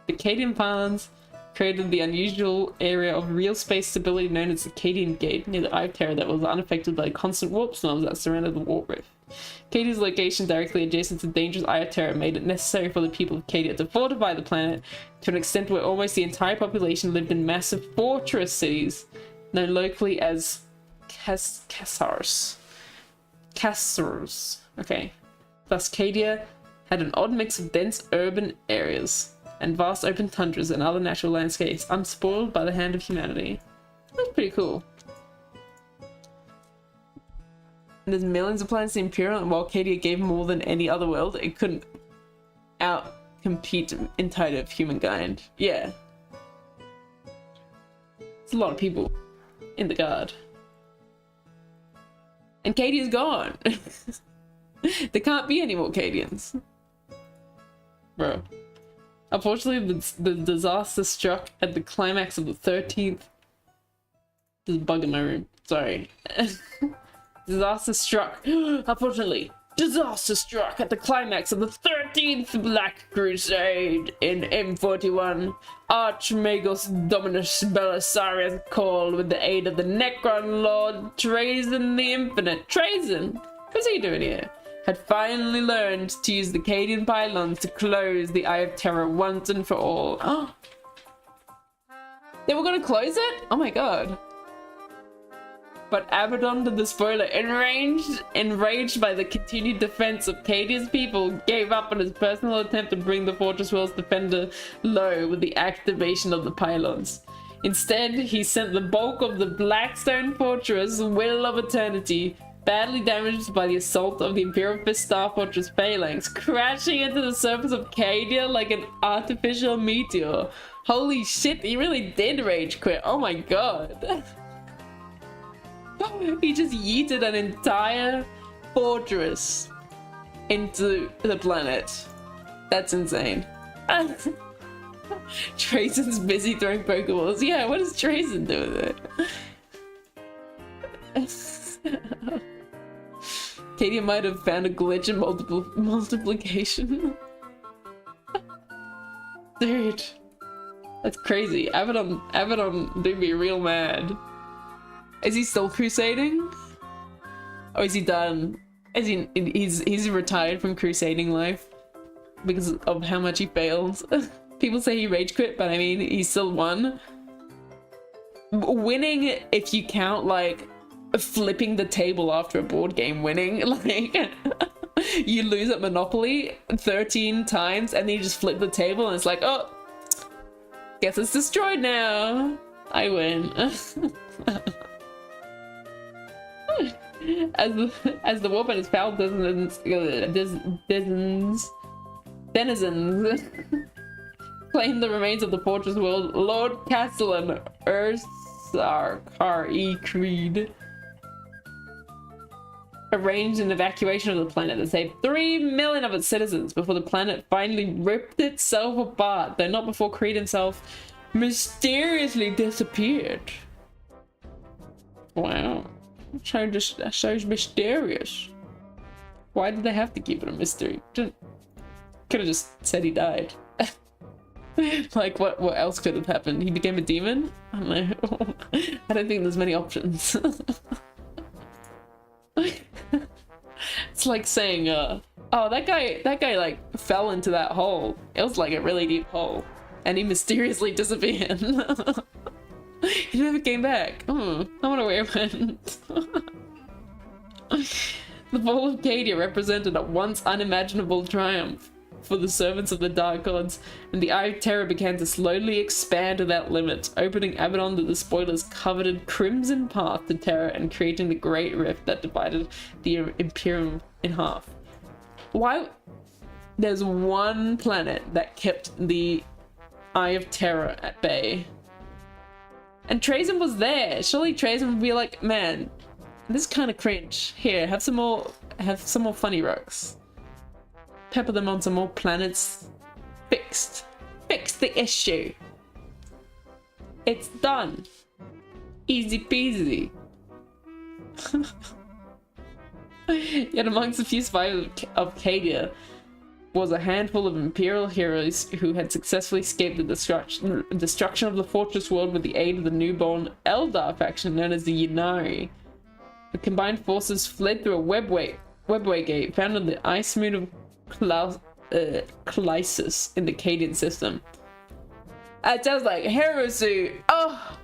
The Cadian pylons created the unusual area of real space stability known as the Cadian Gate near the Eye of Terror that was unaffected by constant warp storms that surrounded the warp rift. Cadia's location directly adjacent to the dangerous Eye of Terror made it necessary for the people of Cadia to fortify the planet to an extent where almost the entire population lived in massive fortress cities known locally as Cassars. Okay. Thus Cadia had an odd mix of dense urban areas and vast open tundras and other natural landscapes unspoiled by the hand of humanity. That's pretty cool. And there's millions of planets in Imperial, and while Cadia gave more than any other world, it couldn't out-compete entirety of humankind. Yeah. It's a lot of people in the guard. And Cadia's gone. There can't be any more Cadians. Bro. Unfortunately, the disaster struck at the climax of the 13th... There's a bug in my room. Sorry. Disaster struck. Unfortunately, disaster struck at the climax of the 13th Black Crusade in M41. Archmagos Dominus Belisarius called with the aid of the Necron Lord Trazyn the Infinite. Trazyn? What's he doing here? Had finally learned to use the Cadian pylons to close the Eye of Terror once and for all. Oh, they were gonna close it? Oh my god. But Abaddon the Spoiler, enraged by the continued defense of Cadia's people, gave up on his personal attempt to bring the Fortress World's defender low with the activation of the pylons. Instead, he sent the bulk of the Blackstone Fortress, Will of Eternity, badly damaged by the assault of the Imperial Fist Star Fortress Phalanx, crashing into the surface of Cadia like an artificial meteor. Holy shit, he really did rage quit. Oh my god. He just yeeted an entire fortress into the planet. That's insane. Trazyn's busy throwing Pokeballs. Yeah, what does Trazyn do with it? Cadia might have found a glitch in multiplication. Dude, That's crazy. Abaddon do be real mad. Is he still crusading? Or is he done? Is he's retired from crusading life because of how much he failed? People say he rage quit, but I mean, he still won. Winning, if you count like flipping the table after a board game winning, like you lose at Monopoly 13 times and then you just flip the table and it's like, oh, guess it's destroyed now. I win. As the wolf and his foul denizens claim the remains of the fortress world, Lord Castellan Ursarkar E. Creed arranged an evacuation of the planet that saved 3 million of its citizens before the planet finally ripped itself apart, though not before Creed himself mysteriously disappeared. Wow. Sounds mysterious. Why did they have to keep it a mystery? Could have just said he died. Like, what else could have happened? He became a demon? I don't know. I don't think there's many options. It's like saying, oh, that guy like fell into that hole. It was like a really deep hole. And he mysteriously disappeared. He never came back. I wonder where he went. The fall of Cadia represented a once unimaginable triumph for the servants of the Dark Gods, and the Eye of Terror began to slowly expand without limit, opening Abaddon to the spoilers' coveted crimson path to terror and creating the great rift that divided the Imperium in half. Why? There's one planet that kept the Eye of Terror at bay. And Trazen was there. Surely Trazen would be like, man, this is kind of cringe. Here, have some more funny rocks. Pepper them on some more planets. Fix the issue. It's done. Easy peasy. Yet amongst the few survivors of Cadia was a handful of Imperial heroes who had successfully escaped the destruction of the Fortress World with the aid of the newborn Eldar faction known as the Ynnari. The combined forces fled through a webway gate found on the ice moon of Clysis in the Cadian system. It sounds like heresy. Oh,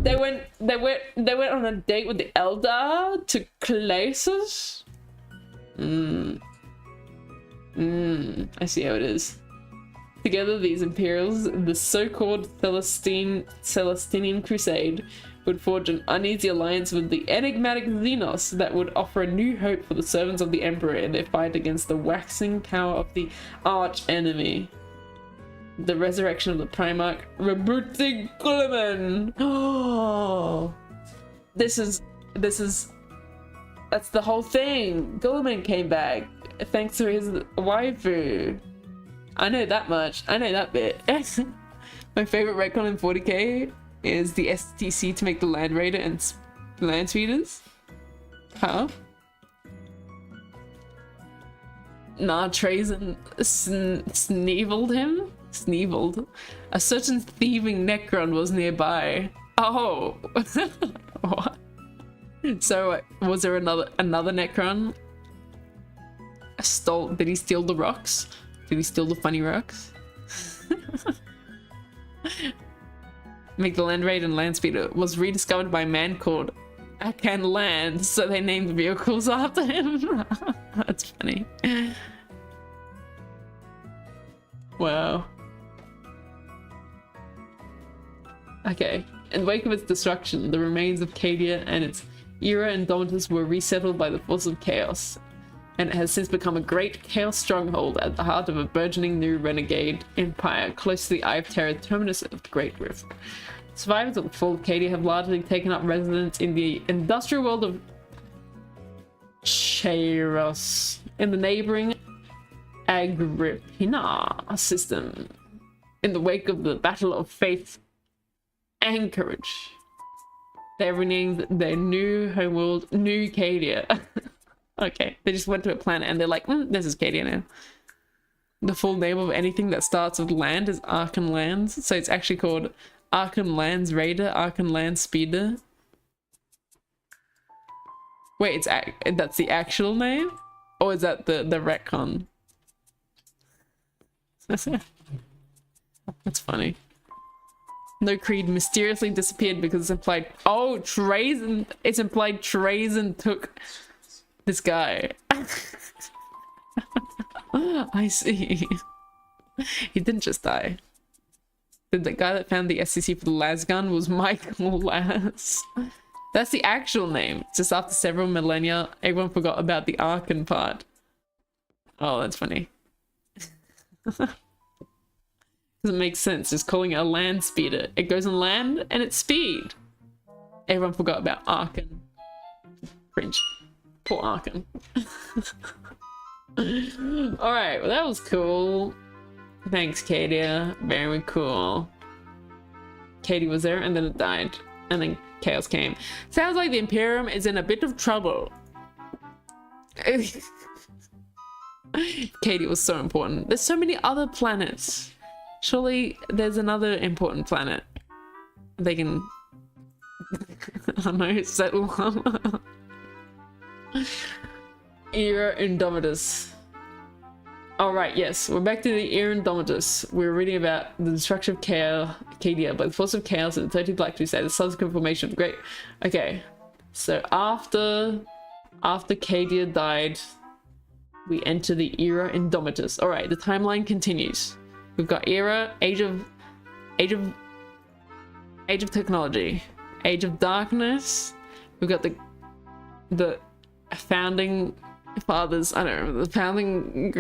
they went on a date with the Eldar to Clysis. I see how it is. Together, these Imperials, the so-called Celestinian Crusade, would forge an uneasy alliance with the enigmatic Xenos that would offer a new hope for the servants of the Emperor in their fight against the waxing power of the arch-enemy. The resurrection of the Primarch, Rebooting Gulliman! Oh! That's the whole thing! Gulliman came back, thanks to his waifu. I know that much. I know that bit. My favorite retcon in 40k is the STC to make the Land Raider and Land Speeders. Huh? Nah, Trazen sneeveled him? Sneeveled. A certain thieving Necron was nearby. Oh! What? So, was there another Necron? Did he steal the rocks? Did he steal the funny rocks? Make the Land Raider and Land Speeder was rediscovered by a man called Akan Land, so they named vehicles after him. That's funny. Wow. Okay. In the wake of its destruction, the remains of Cadia and its era Indomitus were resettled by the force of chaos, and it has since become a great chaos stronghold at the heart of a burgeoning new renegade empire close to the Eye of Terror, terminus of the Great Rift. Survivors of the fall of Cadia have largely taken up residence in the industrial world of Cheiros, in the neighboring Agrippina system, in the wake of the Battle of Faith Anchorage. They renamed their new homeworld New Cadia. Okay, they just went to a planet and they're like, this is Cadia now. The full name of anything that starts with land is Archon Lands. So it's actually called Archon Lands Raider, Archon Land Speeder. Wait, that's the actual name? Or is that the retcon? That's funny. No creed mysteriously disappeared because it's implied. Oh, Trazen! It's implied Trazen took this guy. I see. He didn't just die. The guy that found the SCC for the las gun was Michael Las. That's the actual name. Just after several millennia, everyone forgot about the Archon part. Oh, that's funny. Doesn't make sense. Just calling it a land speeder. It goes on land and it's speed. Everyone forgot about Archon. Cringe. Poor Archon. Alright, well that was cool. Thanks, Katia. Very cool. Katie was there and then it died. And then chaos came. Sounds like the Imperium is in a bit of trouble. Katie was so important. There's so many other planets. Surely there's another important planet. They can... I don't know, settle on. Era Indomitus. Alright, yes, we're back to the Era Indomitus. We were reading about the destruction of Cadia by the force of chaos and the 30 Black Crusade, the subsequent formation of great... Okay, so after Cadia died, we enter the Era Indomitus. Alright, the timeline continues. We've got Era, Age of Technology, Age of Darkness. We've got the founding fathers, I don't know, the founding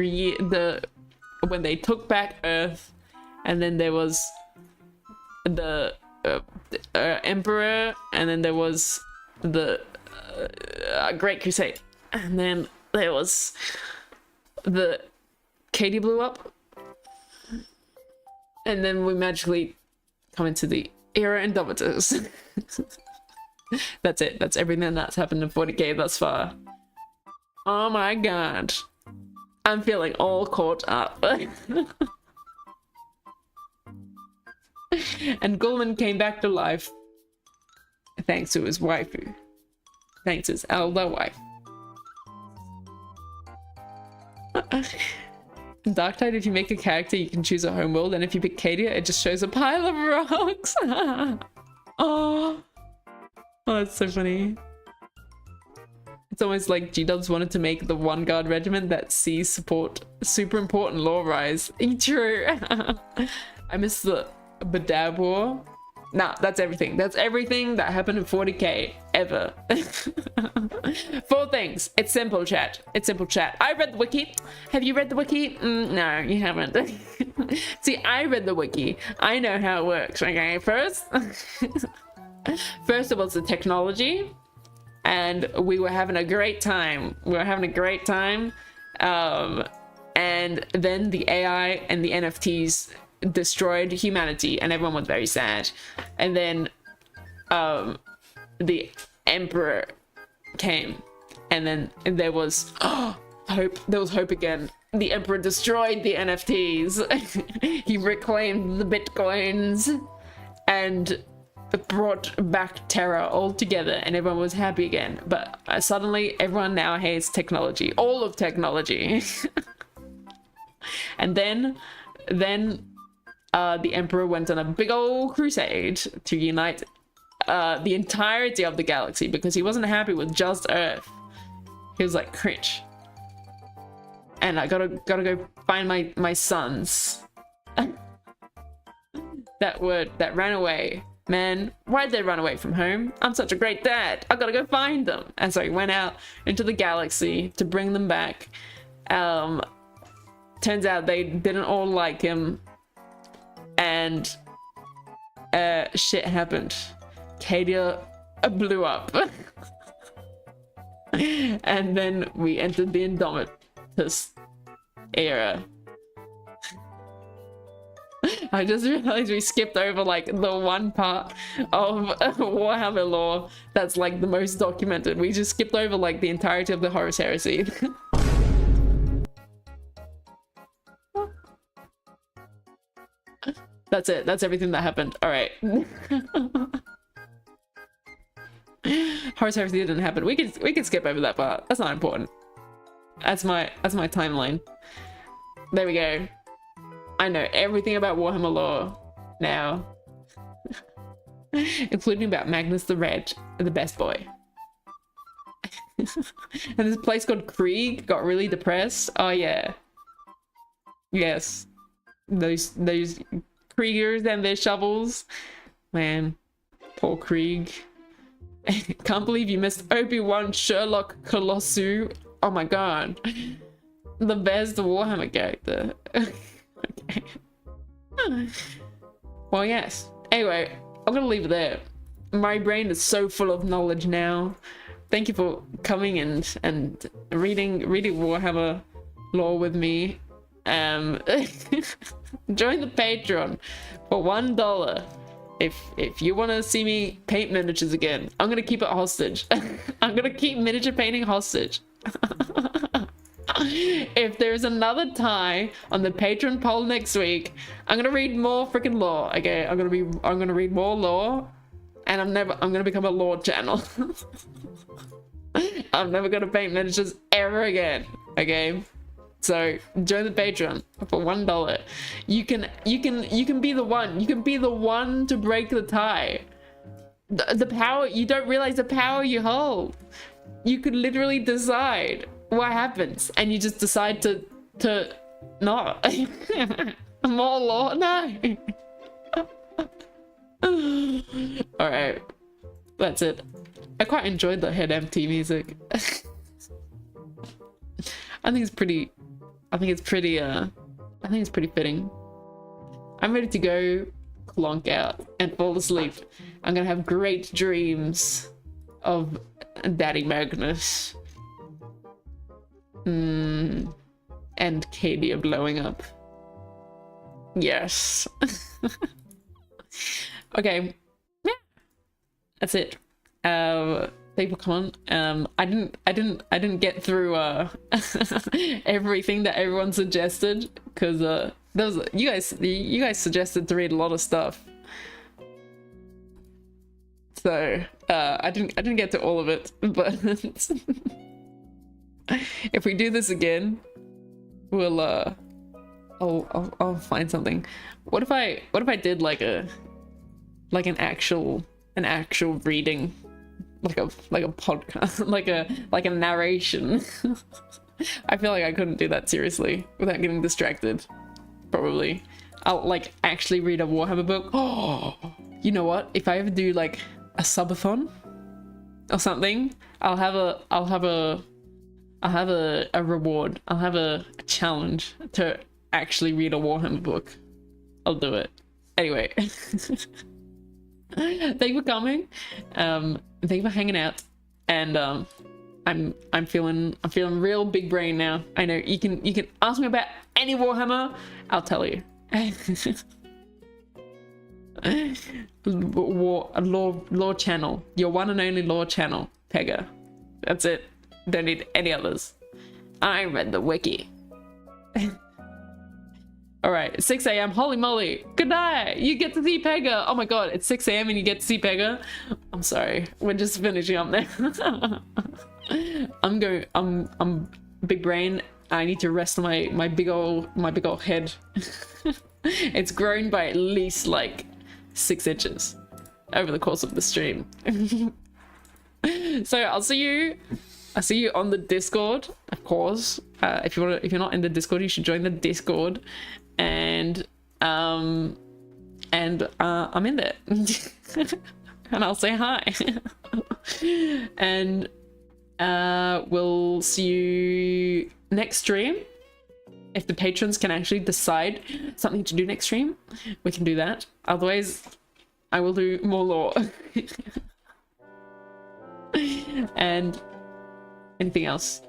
when they took back Earth, and then there was the Emperor, and then there was the Great Crusade, and then there was the Katie blew up, and then we magically come into the Era Indomitus. That's it. That's everything that's happened in 40k thus far. Oh my god. I'm feeling all caught up. And Gulman came back to life thanks to his waifu. Thanks to his elder wife. In Dark Tide, if you make a character, you can choose a homeworld, and if you pick Cadia, it just shows a pile of rocks. Oh, that's so funny. It's almost like G-Dubs wanted to make the One Guard regiment that sees support super important lore rise. True. I miss the Badab War. Nah, that's everything. That's everything that happened in 40k ever. 4 things. It's simple, chat. It's simple, chat. I read the wiki. Have you read the wiki? No, you haven't. See, I read the wiki. I know how it works. Okay, first it was the technology, and we were having a great time. And then the AI and the NFTs destroyed humanity, and everyone was very sad. And then the Emperor came, and then there was hope. There was hope again. The Emperor destroyed the NFTs. He reclaimed the bitcoins and brought back terror all together, and everyone was happy again. But suddenly everyone now hates technology, all of technology. And then the Emperor went on a big old crusade to unite the entirety of the galaxy, because he wasn't happy with just Earth. He was like, cringe. And I gotta go find my sons that ran away. Man, why'd they run away from home? I'm such a great dad. I gotta go find them. And so he went out into the galaxy to bring them back. Turns out they didn't all like him. And shit happened. Cadia blew up. And then we entered the Indomitus era. I just realized we skipped over like the one part of Warhammer lore that's like the most documented. We just skipped over like the entirety of the Horus Heresy. That's it. That's everything that happened. All right. Horus Heresy didn't happen. We could skip over that part. That's not important. That's my timeline. There we go. I know everything about Warhammer lore now. Including about Magnus the Red, the best boy. And this place called Krieg got really depressed. Oh yeah. Yes. Those Kriegers and their shovels. Man. Poor Krieg. Can't believe you missed Obi-Wan Sherlock Colossu. Oh my god. The best Warhammer character. Okay. Well, yes. Anyway, I'm gonna leave it there. My brain is so full of knowledge now. Thank you for coming and reading Warhammer lore with me. Join the Patreon for $1. If you want to see me paint miniatures again, I'm gonna keep it hostage. I'm gonna keep miniature painting hostage. If there's another tie on the Patreon poll next week, I'm gonna read more freaking lore. Okay, I'm gonna read more lore, and I'm gonna become a lore channel. I'm never gonna paint miniatures ever again. Okay, so join the Patreon for $1. You can be the one. You can be the one to break the tie. The power, you don't realize the power you hold. You could literally decide what happens, and you just decide to not. More lore? No. All right, that's it. I quite enjoyed the head empty music. I think it's pretty fitting. I'm ready to go clonk out and fall asleep. I'm gonna have great dreams of Daddy Magnus. And Cadia blowing up. Yes. Okay. Yeah. That's it. Thank you for coming. I didn't get through everything that everyone suggested, because you guys suggested to read a lot of stuff. So I didn't get to all of it, but if we do this again, we'll I'll find something. What if I did like an actual reading, like a podcast, like a narration. I feel like I couldn't do that seriously without getting distracted. Probably I'll like actually read a Warhammer book. Oh, you know what, if I ever do like a subathon or something, I'll have a reward. I'll have a challenge to actually read a Warhammer book. I'll do it. Anyway. Thank you for coming. Thank you for hanging out. And I'm feeling real big brain now. I know you can ask me about any Warhammer, I'll tell you. Lore channel. Your one and only lore channel, Pega. That's it. Don't need any others. I read the wiki. Alright, 6 a.m. Holy moly. Good night. You get to see Pega. Oh my god, it's 6 a.m. and you get to see Pega. I'm sorry. We're just finishing up now. I'm big brain. I need to rest on my big old head. It's grown by at least like 6 inches over the course of the stream. So I'll see you on the Discord, of course. If you're not in the Discord, you should join the Discord. And I'm in there. And I'll say hi. And we'll see you next stream. If the patrons can actually decide something to do next stream, we can do that. Otherwise, I will do more lore. And anything else.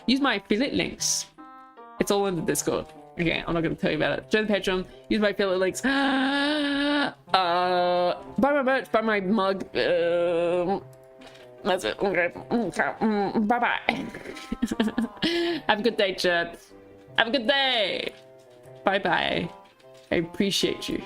Use my affiliate links. It's all in the Discord. Okay, I'm not gonna tell you about it. Join the Patreon, use my affiliate links. Buy my merch, buy my mug. That's it. Okay. Bye bye. Have a good day, chat. Have a good day. Bye bye. I appreciate you.